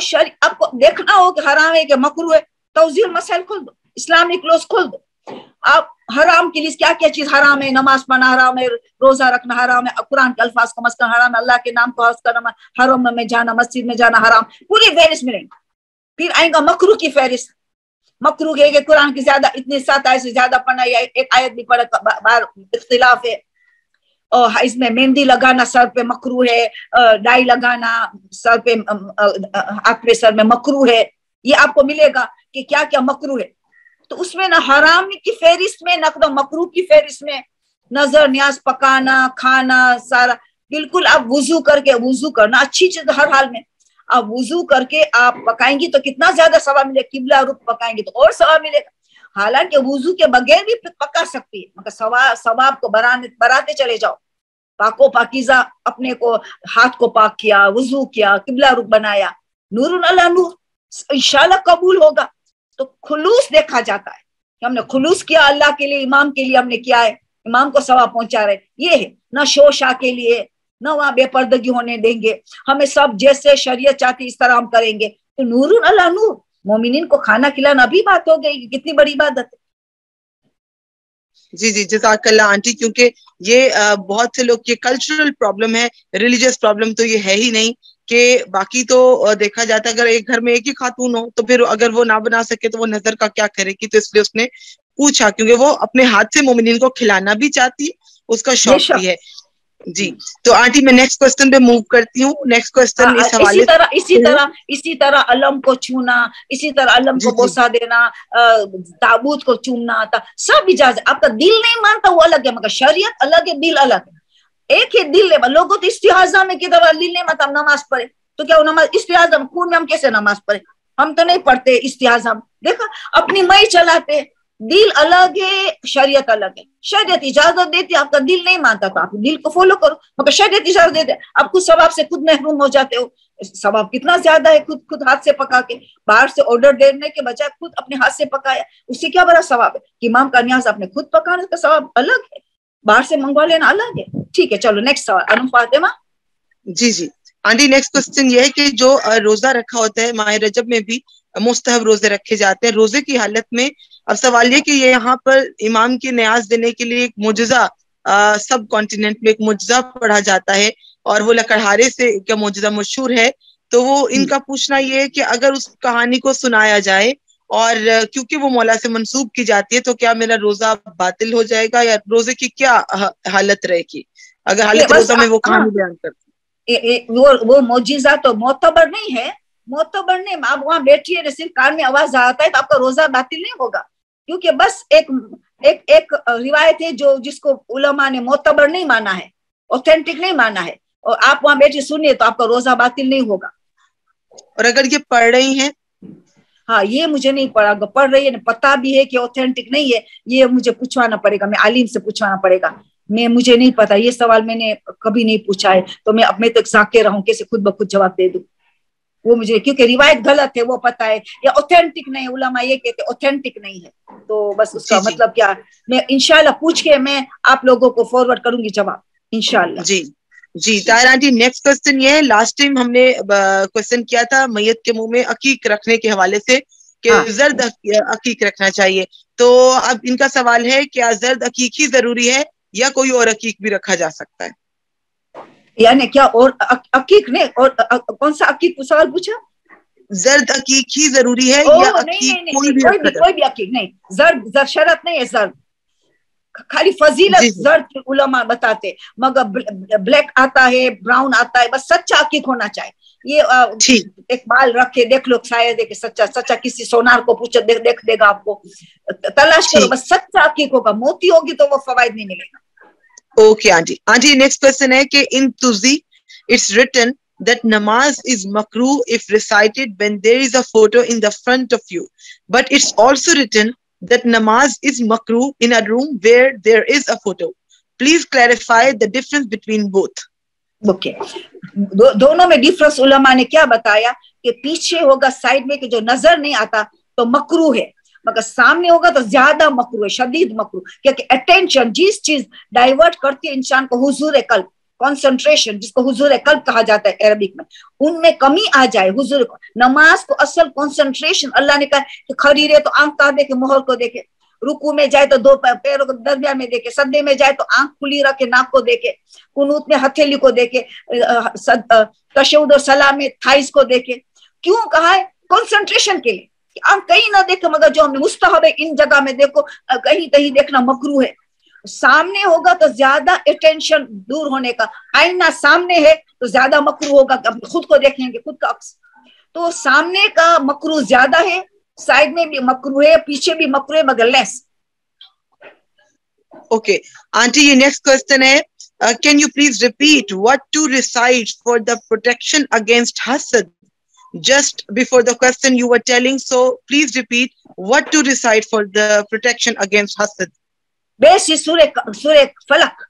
आपको देखना हो कि हराम है कि मकरूह है, तौजीउल मसाइल खोल दो, इस्लामिक लॉस खोल दो, आप हराम की लिस्ट क्या क्या चीज हराम है, नमाज पढ़ना हराम है, रोजा रखना हराम है, कुरान के अल्फाज को मस्कन हराम है, अल्लाह के नाम को हज करना, हरम में जाना, मस्जिद में जाना हराम, पूरी फहरिस्त मिलेंगे। फिर आएगा मकरूह की फहरिस्त, मकरूह है कि कुरान की ज्यादा इतने 7 आयत से ज्यादा पढ़ना या एक आयत भी पढ़ा, बार इख्तिलाफ है। और इसमें मेहंदी लगाना सर पे मकरू है, डाई लगाना सर पे आँख पे सर में मकरू है, ये आपको मिलेगा कि क्या क्या मकरू है। तो उसमें ना हराम की फहरिस्त में, ना तो मकरू की फहरिस्त में, नजर न्याज, पकाना, खाना सारा बिल्कुल। आप वुजू करके, वुजू करना अच्छी चीज हर हाल में, आप वुजू करके आप पकाएंगी तो कितना ज्यादा सवाब मिलेगा, किबला रुख पकाएंगी तो और सवाब मिलेगा। हालांकि वुजू के बगैर भी पका सकती है, मगर सवाब को बढ़ाते चले जाओ। पाको पाकीज़ा, अपने को हाथ को पाक किया, वुजू किया, किबला रुख बनाया, नूरुन अला नूर, इंशाल्लाह कबूल होगा। तो खुलूस देखा जाता है कि हमने खुलूस किया अल्लाह के लिए, इमाम के लिए हमने किया है, इमाम को सवाब पहुंचा रहे, ये है। न शोशा के लिए, न वहां बेपर्दगी होने देंगे, हमें सब जैसे शरीयत चाहती इस तरह हम करेंगे। तो नूरुन अला नूर, मोमिनीन को खाना खिलाना भी बात हो गई, कितनी बड़ी इबादत है। जी जी, जज़ाकल्लाह आंटी। क्योंकि ये बहुत से लोग, ये कल्चरल प्रॉब्लम है, रिलीजियस प्रॉब्लम तो ये है ही नहीं। कि बाकी तो देखा जाता है अगर एक घर में एक ही खातून हो तो फिर अगर वो ना बना सके तो वो नजर का क्या करेगी। तो इसलिए उसने पूछा, क्योंकि वो अपने हाथ से मोमिनीन को खिलाना भी चाहती है, उसका शौक भी है। जी, तो आंटी मैं नेक्स्ट क्वेश्चन पे मूव करती हूँ। नेक्स्ट क्वेश्चन इस हवाले इसी तरह अलम को छूना, इसी तरह अलम को बोसा देना, ताबूत को चूमना था, सब इजाजत। आपका दिल नहीं मानता वो अलग है, मगर शरीयत अलग है, दिल अलग है। एक ही दिल है। लोगों तो इस्तिहाजा में किधर दिल नहीं मानता, हम नमाज पढ़े तो क्या वो नमाज इस्तिहाजा में, खून में हम कैसे नमाज पढ़े? हम तो नहीं पढ़ते इस्तिहाजा में। देखा, अपनी मई चलाते, दिल अलग है, शरीयत अलग है। शरीयत इजाजत देती, आपका दिल नहीं मानता तो आप दिल को फॉलो करो, मगर शरीयत इजाजत देते, आप खुद सवाब से खुद महरूम हो जाते हो। सवाब कितना ज्यादा है, खुद हाथ से पका के, बाहर से ऑर्डर देने के बजाय खुद अपने हाथ से पकाया, उससे क्या बड़ा सवाब है। कि इमाम का न्याज आपने खुद पकाने का सवाब अलग है, बाहर से मंगवा लेना अलग है। ठीक है, चलो नेक्स्ट सवाल। अनुम फातिमा। जी जी आंटी, नेक्स्ट क्वेश्चन ये है कि जो रोजा रखा होता है, माह रजब में भी मुस्तहब रोजे रखे जाते हैं, रोजे की हालत में अब सवाल ये कि ये यहाँ पर इमाम की न्याज देने के लिए एक मुजजा, सब कॉन्टिनेंट में एक मुजजा पढ़ा जाता है और वो लकड़हारे से क्या मुजजा मशहूर है। तो वो इनका पूछना ये है कि अगर उस कहानी को सुनाया जाए और क्योंकि वो मौला से मंसूब की जाती है, तो क्या मेरा रोजा बातिल हो जाएगा या रोजे की क्या हालत रहेगी अगर हालत रोजा में वो कहानी बयान करती? वो मोजिजा तो मोतबर नहीं है, मोतबर नहीं। आप वहां बैठिए, सिर्फ कान में आवाज आता है तो आपका रोजा बातिल नहीं होगा, क्योंकि बस एक रिवायत है जो जिसको उलमा ने मोतबर नहीं माना है, ऑथेंटिक नहीं माना है, और आप वहां बैठिए सुनिए तो आपका रोजा बातिल नहीं होगा। और अगर ये पढ़ रही हैं? हाँ, ये मुझे नहीं पढ़ रही है, पता भी है कि ऑथेंटिक नहीं है, ये मुझे पूछवाना पड़ेगा, मैं आलिम से पूछवाना पड़ेगा। मुझे नहीं पता, ये सवाल मैंने कभी नहीं पूछा है, तो मैं अब मैं तक साके रहूं, कैसे खुद ब खुद जवाब दे दूं वो मुझे, क्योंकि रिवायत गलत है वो पता है, या ऑथेंटिक नहीं, उलमा ये कहते ऑथेंटिक नहीं है, तो बस उसका मतलब क्या। मैं इंशाल्लाह पूछ के मैं आप लोगों को फॉरवर्ड करूंगी जवाब, इंशाल्लाह। जी जी ताहिरा आंटी, नेक्स्ट क्वेश्चन ये है, लास्ट टाइम हमने क्वेश्चन किया था मैयत के मुंह में अकीक रखने के हवाले से कि जर्द अकीक रखना चाहिए। तो अब इनका सवाल है, क्या जर्द अकीक ही जरूरी है या कोई और अकीक भी रखा जा सकता है? यानी क्या और अकीक नहीं, और कौन सा अकीक सवाल पूछा? जर्द अकीक ही जरूरी है या अकीक कोई भी अकीक नहीं, जर्द शरत नहीं है, जर्द खाली फजीलत जर्द उलमा बताते, मगर ब्लैक आता है, ब्राउन आता है, बस सच्चा अकीक होना चाहिए। ये एक बाल रखे देख लो, शायद है कि सच्चा किसी सोनार को पूछो, देख देगा आपको, तलाश करो, बस सच्चा अकीक होगा, मोती होगी तो वो फवायद नहीं मिलेगा। Okay aunty. Aunty next question है कि इन तुजी it's written that namaz is makruh if recited when there is a photo in the front of you, but it's also written that namaz is makruh in a room where there is a photo. Please clarify the difference between both. Okay. दोनों में difference उलमा ने क्या बताया कि पीछे होगा side में कि जो नजर नहीं आता तो मकरूह है, मगर सामने होगा तो ज्यादा मकरूह है, शदीद मकरूह, क्योंकि अटेंशन जिस चीज डाइवर्ट करती है इंसान को, हुजूर कल्ब, कंसंट्रेशन जिसको हुजूर कल्ब कहा जाता है अरबिक में, उनमें कमी आ जाए हुजूर को। नमाज को असल कंसंट्रेशन, अल्लाह ने कहा कि खड़ी रहे तो आंख ताबे के मोहर को देखे, रुकू में जाए तो दो पैरों को दरमियान में देखे, सद्दे में जाए तो आंख खुली रखे नाक को देखे, कुनूत में हथेली को देखे, तशहुद और सलाम में थाइस को देखे। क्यों कहा है? कंसंट्रेशन के लिए, आंख कहीं ना देखे, मगर जो हमें मुस्तहब है इन जगह में देखो, कहीं कहीं देखना मकरूह है। सामने होगा तो ज्यादा अटेंशन दूर होने का, आईना सामने है तो ज्यादा मकरू होगा, खुद को देखेंगे, खुद का अक्स, तो सामने का मकरू ज्यादा है, साइड में भी मकरू है, पीछे भी मकरू है, मगर less. Okay, Auntie, your next question है, can you please repeat what to recite for the protection against hasad? Just before the question you were telling, so please repeat what to recite for the protection against hasad. बेसी सूर्य फलक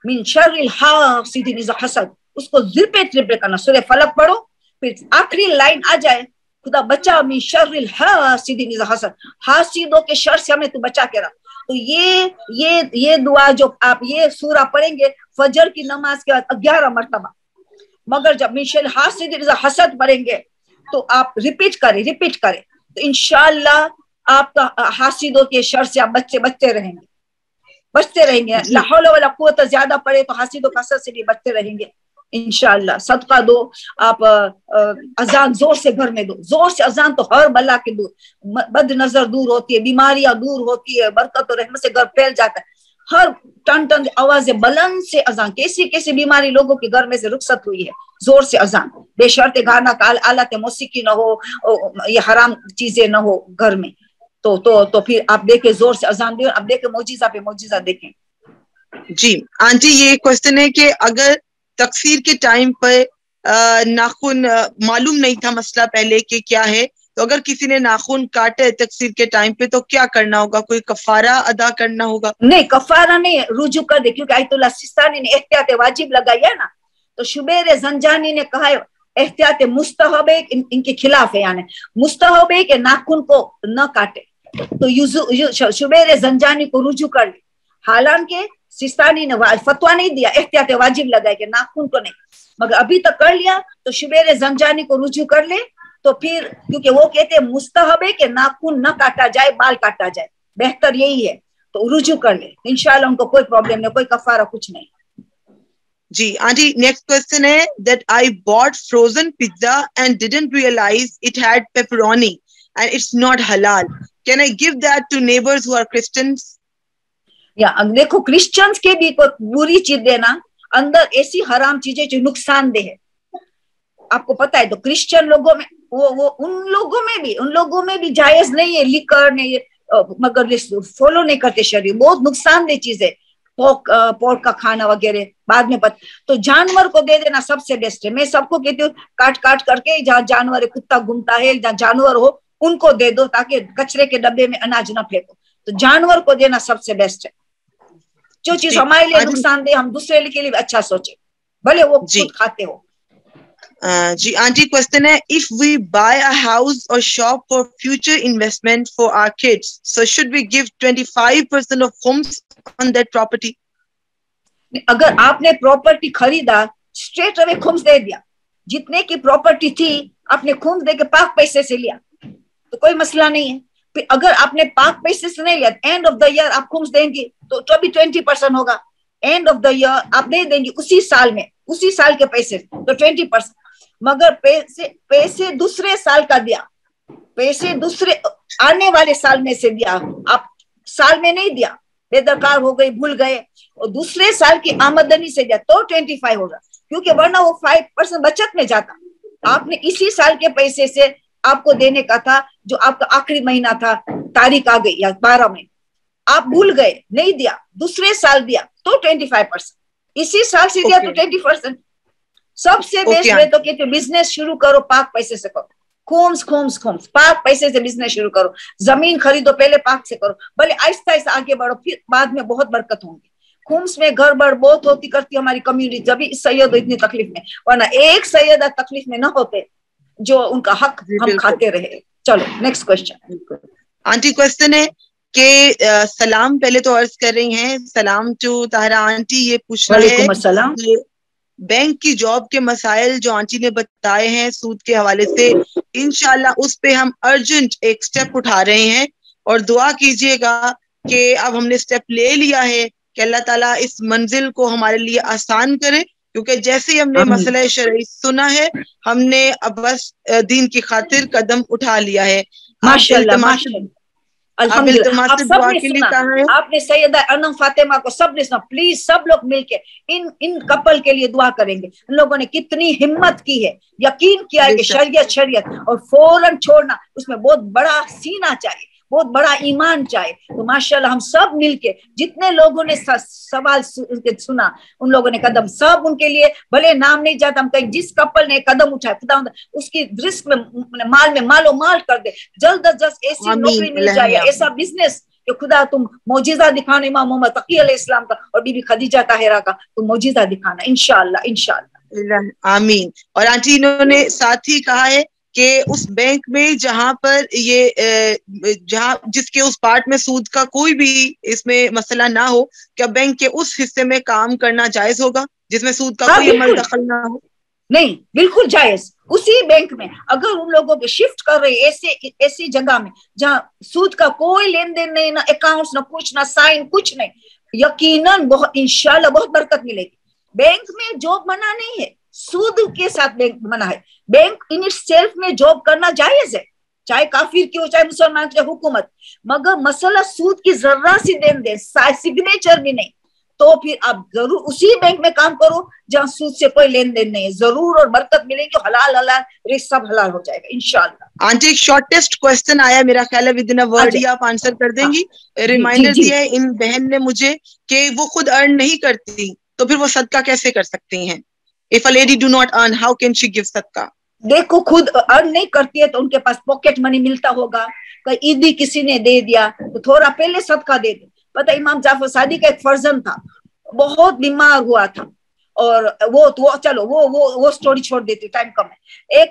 मिन शर्रिल हासिदिन इज़ा हसद, उसको repeat करना. सूर्य फलक पढ़ो, फिर आखिरी लाइन आ जाए, खुदा बचा मिन शर्रिल हासिदिन इज़ा हसद, हासिदों के शर से हमें तू बचा के रख. तो ये दुआ जो आप ये सूरा पढ़ेंगे फजर की नमाज के बाद 11 मरतबा, मगर जब मिन शर्रिल हासिदिन इज़ा हसद पढ़ेंगे तो आप रिपीट करें, तो इंशाअल्लाह आपका हासिदों के शर से आप बचते रहेंगे. ला हौला वला कुव्वत ज्यादा पड़े तो हासिदों का असर से भी बचते रहेंगे इंशाअल्लाह. सदका दो आप, अजान जोर से घर में दो, जोर से अजान तो हर बला के दूर, बद नजर दूर होती है, बीमारियां दूर होती है, बरकत और रहमत से घर फैल जाता है. हर टन आवाजें बुलंद से अजान, कैसी बीमारी लोगों के घर में से रुखसत हुई है, जोर से अजान, बेशर्ते गाना का आलत मौसीकी न हो, ये हराम चीजें न हो घर में, तो फिर आप देखें जोर से अजान दे, आप देखें मौजिजा पे मौजिजा देखें. जी आंटी, ये क्वेश्चन है कि अगर तकसीर के टाइम पर नाखून मालूम नहीं था मसला पहले कि क्या है, तो अगर किसी ने नाखून काटे तकसीर के टाइम पे तो क्या करना होगा? कोई कफारा अदा करना होगा? नहीं, कफारा नहीं, रुजू कर दे, क्योंकि आयतुल्लाह सिस्तानी ने एहतियात वाजिब लगाई है ना, तो शुबैर जंजानी ने कहा है एहतियात मुस्तहब है, इनके खिलाफ है, यानी मुस्तहब है कि नाखून को न काटे, तो शुबैर जंजानी को रुजू कर ले. हालांकि सिस्तानी ने फतवा नहीं दिया, एहतियात वाजिब लगाए कि नाखून को नहीं, मगर अभी तक कर लिया तो शुबैर जंजानी को रुजू कर ले. तो फिर क्योंकि वो कहते हैं मुस्तहब है कि नाखून न काटा जाए, बाल काटा जाए, बेहतर यही है, तो रुजू कर ले, इंशाल्लाह उनको कोई प्रॉब्लम नहीं, कोई कफारा कुछ नहीं. जी आंटी, नेक्स्ट क्वेश्चन है that I bought frozen pizza and didn't realize it had pepperoni and it's not halal. Can I give that to neighbors who are Christians? या देखो, क्रिश्चियंस के भी कोई बुरी चीज देना, अंदर ऐसी हराम चीजें जो नुकसानदेह है, आपको पता है, तो क्रिश्चियन लोगों में वो उन लोगों में भी जायज नहीं है लिकर नहीं, मगर फॉलो नहीं करते शरीर, बहुत नुकसानदेह चीज है, पोर्क का खाना वगैरह बाद में तो जानवर को दे देना सबसे बेस्ट है. मैं सबको कहती हूँ काट करके, जहाँ जानवर कुत्ता घूमता है, जहाँ जानवर हो उनको दे दो, ताकि कचरे के डब्बे में अनाज ना फेंको, तो जानवर को देना सबसे बेस्ट है. जो चीज हमारे लिए नुकसानदेह हम दूसरे के लिए अच्छा सोचे, भले वो खुद खाते हो. जी आंटी, क्वेश्चन है, if we buy a house or shop for future investment for our kids, so should we give 25% of khums on that property? अगर आपने प्रॉपर्टी खरीदा, स्ट्रेट अवे खुम्स दे दिया, जितने की प्रॉपर्टी थी आपने खुम्स दे के पाक पैसे से लिया तो कोई मसला नहीं है. फिर अगर आपने पाक पैसे से नहीं लिया, एंड ऑफ द ईयर आप खुम्स देंगे तो भी 20% होगा. एंड ऑफ द ईयर आप दे देंगे उसी साल में, उसी साल के पैसे तो 20%, मगर पैसे दूसरे साल का दिया, पैसे दूसरे आने वाले साल में से दिया, आप साल में नहीं दिया, बेदरकार हो गई, भूल गए, और दूसरे साल की आमदनी से दिया तो 25 होगा, क्योंकि वरना वो 5% बचत में जाता. आपने इसी साल के पैसे से आपको देने का था, जो आपका आखिरी महीना था, तारीख आ गई या 12 में, आप भूल गए, नहीं दिया, दूसरे साल दिया तो 25%, इसी साल से दिया तो 20%. सबसे बेस्ट वे तो कहते बिजनेस शुरू करो, पाक पैसे से करो, खुम्स पाक पैसे से बिजनेस शुरू करो, जमीन खरीदो, पहले पाक से करो, भले आहिस्ता आहिस्ता आगे बढ़ो, फिर बाद में बहुत बरकत होंगी. खुम्स में गड़बड़ बहुत होती करती हमारी कम्युनिटी, जब सैयद इतनी तकलीफ में, वरना एक सैयद तकलीफ में न होते जो उनका हक हम खाते रहे. चलो नेक्स्ट क्वेश्चन. आंटी, क्वेश्चन है कि सलाम पहले तो अर्ज कर रही हैं, सलाम टू ताहरा आंटी. ये पूछना है बैंक की जॉब के मसाइल जो आंटी ने बताए हैं सूद के हवाले से, इंशाल्लाह उस पे हम अर्जेंट एक स्टेप उठा रहे हैं, और दुआ कीजिएगा कि अब हमने स्टेप ले लिया है कि अल्लाह ताला इस मंजिल को हमारे लिए आसान करे, क्योंकि जैसे ही हमने मसला शरई सुना है, हमने अब बस दीन की खातिर कदम उठा लिया है. माशाल्लाह. अल्हम्दुलिल्लाह आप सबने सुना, आपने सैयदा अनम फातिमा को सबने सुना। प्लीज सब लोग मिलके इन कपल के लिए दुआ करेंगे। इन लोगों ने कितनी हिम्मत की है, यकीन किया है कि शरीयत और फौरन छोड़ना, उसमें बहुत बड़ा सीना चाहिए, बहुत बड़ा ईमान चाहिए। तो माशाल्लाह हम सब मिलके जितने लोगों ने सवाल सुना, उन लोगों ने कदम, सब उनके लिए भले नाम नहीं जाता, हम कहीं जिस कपल ने कदम उठाया खुदा उसकी रिस्क में माल में मालो माल कर दे, जल्द अज जल्द ऐसी नौकरी मिल जाए, ऐसा बिजनेस कि खुदा तुम मौजिजा दिखाना इमाम मोहम्मद तकी अलैहिस्सलाम का और बीबी खदीजा ताहिरा का तुम मौजिजा दिखाना इंशाअल्लाह इंशाअल्लाह। आमीन। और आंटी इन्होंने साथ ही कहा है कि उस बैंक में जहां पर ये जहां जिसके उस पार्ट में सूद का कोई भी इसमें मसला ना हो, क्या बैंक के उस हिस्से में काम करना जायज होगा जिसमें सूद का कोई अमल दखल ना हो? नहीं, बिल्कुल जायज। उसी बैंक में अगर उन लोगों को शिफ्ट कर रहे ऐसी जगह में जहां सूद का कोई लेन देन नहीं, ना अकाउंट्स, ना कुछ, ना साइन, कुछ नहीं, यकीनन बहुत इंशाल्लाह बहुत बरकत मिलेगी। बैंक में जॉब मना नहीं है, सूद के साथ बैंक मना है। बैंक इन सेल्फ में जॉब करना जायज है, चाहे काफिर की हो चाहे मुसलमान की, हुकूमत, मगर मसला सूद की जर्रा सी देन दे, सिग्नेचर भी नहीं, तो फिर आप जरूर उसी बैंक में काम करो जहां सूद से कोई लेन देन नहीं है, जरूर और बरकत मिलेगी, हलाल हलाल रिस्क सब हलाल हो जाएगा इंशाल्लाह। आंटी एक शॉर्टेस्ट क्वेश्चन आया, मेरा ख्याल है विद इन अ वर्ड ही आप आंसर कर देंगी। रिमाइंडर दिया है इन बहन ने मुझे कि वो खुद अर्न नहीं करती, तो फिर वो सदका कैसे कर सकती हैं? If a lady do not earn, how can she give सदका? देखो, खुद अर्न नहीं करती है तो उनके पास पॉकेट मनी मिलता होगा, कहीं ईदी किसी ने दे दिया तो थोड़ा पहले सदका दे दो। पता इमाम जाफर सादिक का एक फर्जन था, बहुत बीमार हुआ था, और वो चलो वो स्टोरी छोड़ देती, टाइम कम है।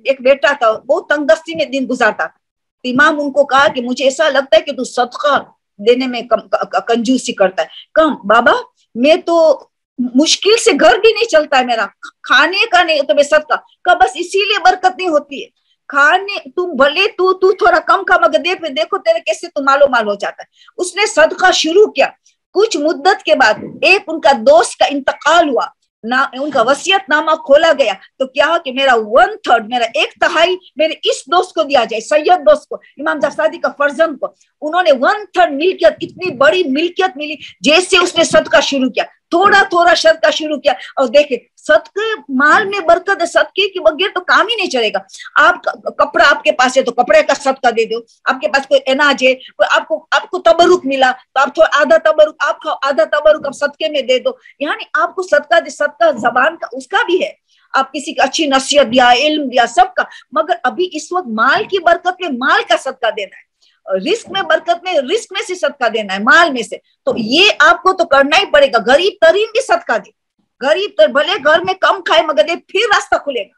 एक बेटा था, बहुत तंगदस्ती में दिन गुजारता था। तो इमाम उनको कहा कि मुझे ऐसा लगता है कि तू सदका देने में कंजूसी करता है। कम बाबा, मैं तो मुश्किल से घर भी नहीं चलता है मेरा, खाने का नहीं, तो मैं सदका का, बस इसीलिए बरकत नहीं होती है। खाने तुम भले तू थोड़ा कम खा, मगर देखो तेरे कैसे तू मालो माल हो जाता है। उसने सदका शुरू किया, कुछ मुद्दत के बाद एक उनका दोस्त का इंतकाल हुआ ना, उनका वसीयतनामा खोला गया, तो क्या कि मेरा 1/3, मेरा 1/3 मेरे इस दोस्त को दिया जाए, सैयद दोस्त को, इमाम जाफर सादिक का फर्जन को। उन्होंने 1/3 मिल्कियत, इतनी बड़ी मिल्कियत मिली। जैसे उसने सदका शुरू किया, थोड़ा थोड़ा सदका शुरू किया, और देखे सदके माल में बरकत है, सदके के बगैर तो काम ही नहीं चलेगा। आप कपड़ा आपके पास है तो कपड़े का सदका दे दो, आपके पास कोई अनाज है, कोई आपको तबरुक मिला तो आप थोड़ा आधा तबरुक आप खाओ, आधा तबरुक आप सदके में दे दो। यानी आपको सदका जबान का उसका भी है, आप किसी की अच्छी नसीहत दिया, इल्म दिया, सबका, मगर अभी इस वक्त माल की बरकत में माल का सदका देना है, रिस्क में बरकत में रिस्क में से सदका देना है, माल में से, तो ये आपको तो करना ही पड़ेगा। गरीब तरीन भी सदका दे, गरीब भले घर में कम खाए मगर दे, फिर रास्ता खुलेगा।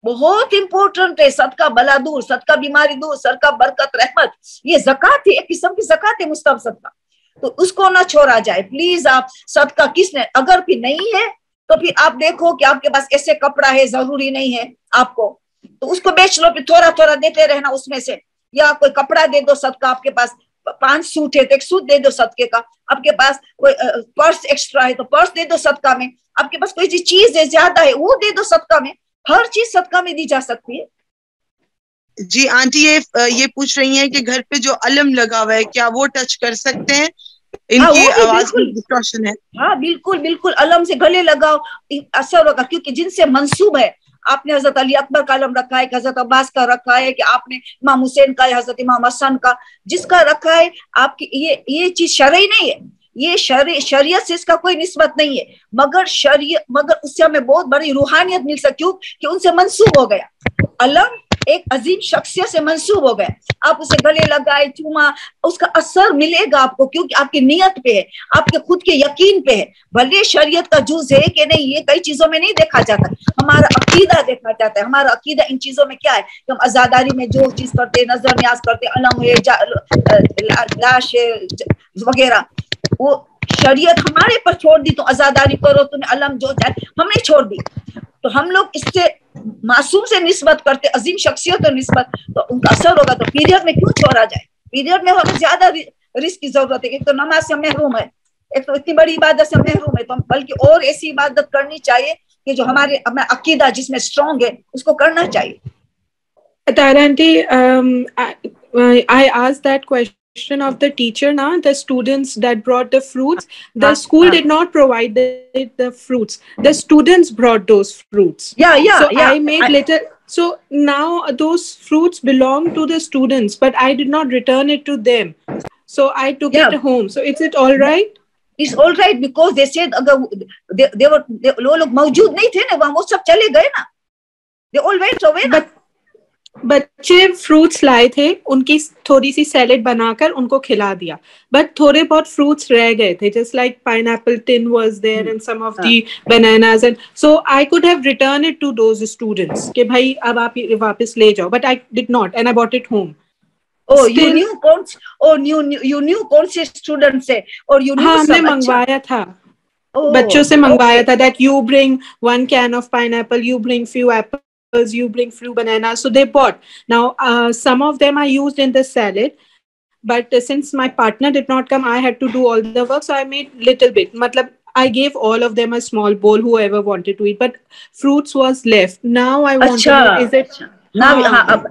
बहुत इंपॉर्टेंट है सदका, बला दूर, सदका बीमारी दूर, सदका बरकत रहमत, ये ज़कात है, एक किस्म की ज़कात है, मुस्तहब सदका, तो उसको ना छोड़ा जाए प्लीज। आप सदका किसने, अगर भी नहीं है तो फिर आप देखो कि आपके पास ऐसे कपड़ा है, जरूरी नहीं है आपको, तो उसको बेच लो, फिर थोड़ा थोड़ा देते रहना उसमें से, या कोई कपड़ा दे दो सदका, आपके पास 5 सूट है तो 1 सूट दे दो सदके का, आपके पास कोई पर्स एक्स्ट्रा है तो पर्स दे दो सदका में, आपके पास कोई चीज है ज्यादा है वो दे दो सदका में, हर चीज सदका में दी जा सकती है। जी आंटी ये पूछ रही हैं कि घर पे जो अलम लगा हुआ है क्या वो टच कर सकते हैं? इनकी आवाज में डिस्टॉर्शन है। हाँ बिल्कुल बिल्कुल, अलम से गले लगाओ, असर होगा, क्योंकि जिनसे मंसूब है, आपने हजरत अली अकबर का अलम रखा है, हजरत अब्बास का रखा है, कि आपने इमाम हुसैन का, हजरत इमाम हसन का, जिसका रखा है, आपकी ये चीज शरई नहीं है, ये शरीयत से इसका कोई निस्बत नहीं है, मगर उससे हमें बहुत बड़ी रूहानियत मिल सकती, कि उनसे मंसूब हो गया, अलम एक अजीम शख्सियत से मंसूब हो गए, आप उसे गले लगाए, चूमा, उसका असर मिलेगा आपको, क्योंकि आपकी नियत पे है, आपके खुद के यकीन पे है। भले शरीयत का जुज है कि नहीं, ये कई चीजों में नहीं देखा जाता, हमारा अकीदा देखा जाता है। हमारा अकीदा इन चीजों में क्या है कि हम आजादारी में जो चीज करते, नजर न्याज करते, अलम है, लाश है वगैरह, वो शरीयत हमारे पर छोड़ दी, तो आजादारी करो, तुम्हें अलम जो चाहे, हमने छोड़ दी, तो हम लोग इससे मासूम से निस्बत करते, अजीम शख्सियत और निस्बत, तो उनका असर होगा। तो पीरियड में क्यों छोड़ा जाए? पीरियड में हमें ज्यादा रिस्क की जरूरत है, एक तो नमाज से महरूम है, एक तो इतनी बड़ी इबादत से महरूम है, तो बल्कि और ऐसी इबादत करनी चाहिए कि जो हमारे अकीदा जिसमें स्ट्रॉन्ग है, उसको करना चाहिए। तारा aunty, I asked that question suggestion of the teacher now, the students that brought the fruits, the school did not provide the fruits. The students brought those fruits. So I made little. So now those fruits belong to the students, but I did not return it to them. So I took it home. So is it all right? It's all right because they said अगर वो लोग मौजूद नहीं थे ना वहाँ, वो सब चले गए ना. They all went away ना. बच्चे फ्रूट्स लाए थे, उनकी थोड़ी सी सैलेड बनाकर उनको खिला दिया, बट थोड़े बहुत फ्रूट्स रह गए थे, just like pineapple tin was there and some of the bananas, and so I could have return it to those students कि भाई अब आप वापस ले जाओ, but I did not and I bought it home. Oh, you knew कौन से student से, और you knew हमने मंगवाया था, बच्चों से मंगवाया था that you bring 1 can of pineapple, you bring few apples, you bring few bananas. So they bought. Now some of them I used in the salad, but since my partner did not come, I had to do all the work, so I made little bit. Matlab I gave all of them a small bowl, whoever wanted to eat, but fruits was left. Now I want to know, is it now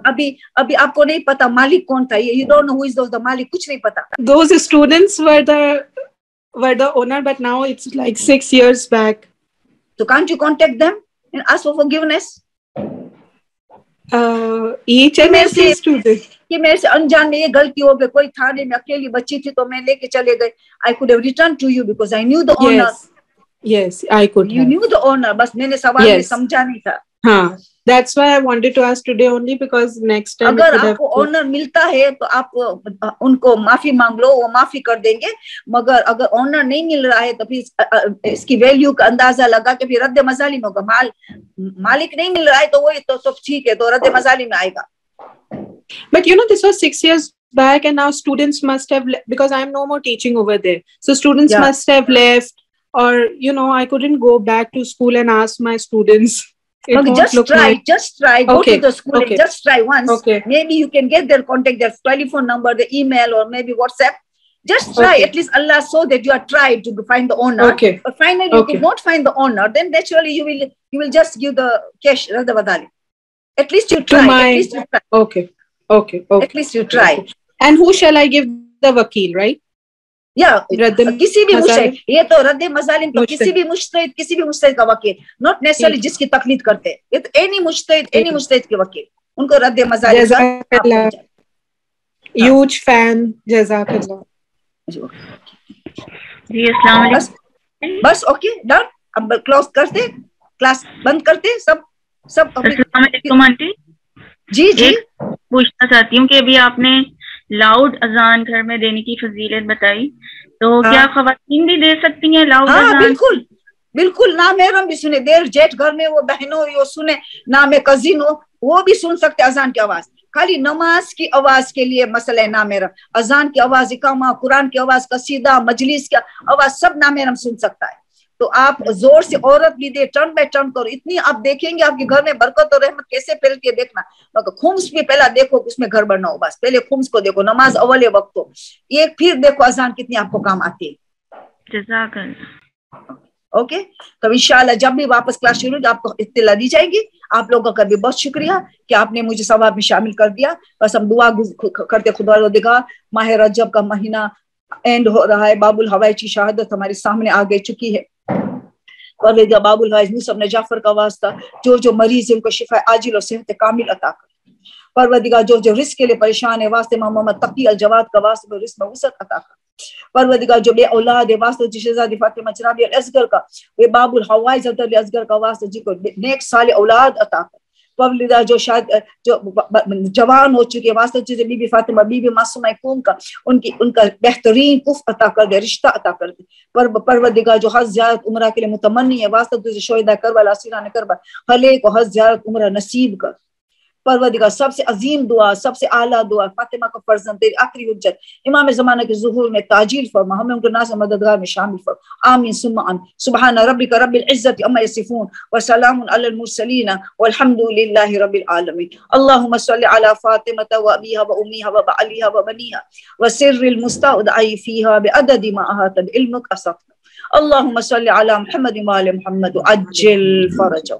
अभी आपको नहीं पता मालिक कौन था? You don't know who is the मालिक, कुछ नहीं पता. Those students were the owner, but now it's like 6 years back. So can't you contact them and ask for forgiveness? Each and every student कि मेरे से अनजान में ये गलती हो गई, कोई था नहीं, मैं अकेली बच्ची थी तो मैं लेके चले गए. I could have returned to you because I knew the owner. Yes, I could. You knew the owner, बस मैंने सवाल में समझा नहीं था. हाँ, that's why I wanted to ask today only because next time. अगर आपको ऑनर मिलता है तो आप उनको माफी मांग लो, वो माफी कर देंगे. मगर अगर ऑनर नहीं मिल रहा है तो फिर इसकी वैल्यू का अंदाजा लगा के फिर रद्द मजालिम होगा. मालिक नहीं मिल रहा है तो वही तो ठीक है, तो रद्द मजालिम में आएगा. But you know, this was 6 years back, and now students must have because I am no more teaching over there. So students must have left, or you know, I couldn't go back to school and ask my students. Just try. Go to the school and just try once. Maybe you can get their contact, their telephone number, the email, or maybe WhatsApp. Just try. At least Allah saw that you are tried to find the owner. But finally, you did not find the owner. Then naturally, you will just give the cash. At least you try. Okay. At least you try. And who shall I give the wakil, right? किसी भी मुश्तहिद, ये तो रद्द मजालिम तो किसी भी मुश्तहिद का वकील, नॉट नेसेसरली जिसकी तकलीद करते हैं. ये तो एनी मुश्तहिद के वकील, उनको रद्द मजालिम का. ह्यूज फैन, जज़ाकल्लाह. जी अस्सलाम वालेकुम. बस ओके डन. अब क्लोज करते, क्लास बंद करते सब. अस्सलाम वालेकुम आंटी. जी पूछना चाहती हूँ कि अभी आपने लाउड अजान घर में देने की फजीलत बताई, तो क्या खवातीन भी दे सकती हैं लाउड अजान? बिल्कुल. ना मेहरम भी सुने, देर जेठ घर में वो बहनों वो सुने, ना में कजिन हो वो भी सुन सकते अजान की आवाज. खाली नमाज की आवाज के लिए मसला है ना मेहरम. अजान की आवाज, इकामा, कुरान की आवाज, कसीदा, मजलिस की आवाज सब ना मेहरम सुन सकता है. तो आप जोर से औरत भी दे, टर्न बाय टर्न करो. इतनी आप देखेंगे आपके घर में बरकत और रहमत कैसे फैलती है देखना. खुम्स भी पहला देखो उसमें घर बनना हो, बस पहले खुम्स को देखो, नमाज अवले वक्त हो, ये फिर देखो अजान कितनी आपको काम आती है. ओके, तो इंशाल्लाह जब भी वापस क्लास शुरू हो आपको इत्तला दी जाएगी. आप लोगों का भी बहुत शुक्रिया कि आपने मुझे सवाब में शामिल कर दिया. बस हम दुआ करते खुदा दिखा. माह रजब का महीना एंड हो रहा है. बाबुल हवाई की शहादत हमारे सामने आ गई चुकी है. परवरदिगार बाबुल हवाई मुसअब ने जाफर का वास्ता, जो मरीज है उनको शिफा आजिल और सेहत कामिल अता कर. परवरदिगार जो रिस्क के लिए परेशान है वास्ते मोहम्मद तकी अल जवाद का वास्ते रिस्क में वसअत अता कर. परवरदिगार जो बे औलाद है वास्ते शहजादी फातिमा चराबी अल असगर का, वे बाबुल हवाई ज़दर असगर का वास्ते जी को नेक साले औलाद अता कर. परवरदिगार जो शायद जो जवान हो चुके वास्ते तुझे बीबी फातिमा बीबी मासूमा कौम का उनका बेहतरीन कुफ अता कर दे, रिश्ता अता कर दे. परवरदिगार जो हज ज़ियारत उम्रा के लिए मुतमन्नी है वास्ते तुझे शोहदा करबला असीरान करबला हले को हज ज़ियारत उम्रा नसीब कर. परवरदिगार सबसे अजीम दुआ, सबसे आला दुआ, फातिमा का फर्जंद तेरी आखिरी हुज्जत इमाम ज़माना के ज़ुहूर में ताजील फरमा, हमें उनके नाज़ मददगार में शामिल फरमा. आमीन सुम्मा आमीन. सुब्हान रब्बिका रब्बिल इज़्ज़ति अम्मा यसिफून व सलामुन अलल मुरसलीन वल्हम्दुलिल्लाहि रब्बिल आलमीन. अल्लाहुम्मा सल्लि अला फातिमा व अबीहा व उम्मीहा व बअलिहा व बनीहा व सिर्रिल मुस्तौदअ फीहा बिअददि मा अहाता बिइल्मिक असफ. अल्लाहुम्मा सल्लि अला मुहम्मद व आलि मुहम्मद अज्जिल फरजहु.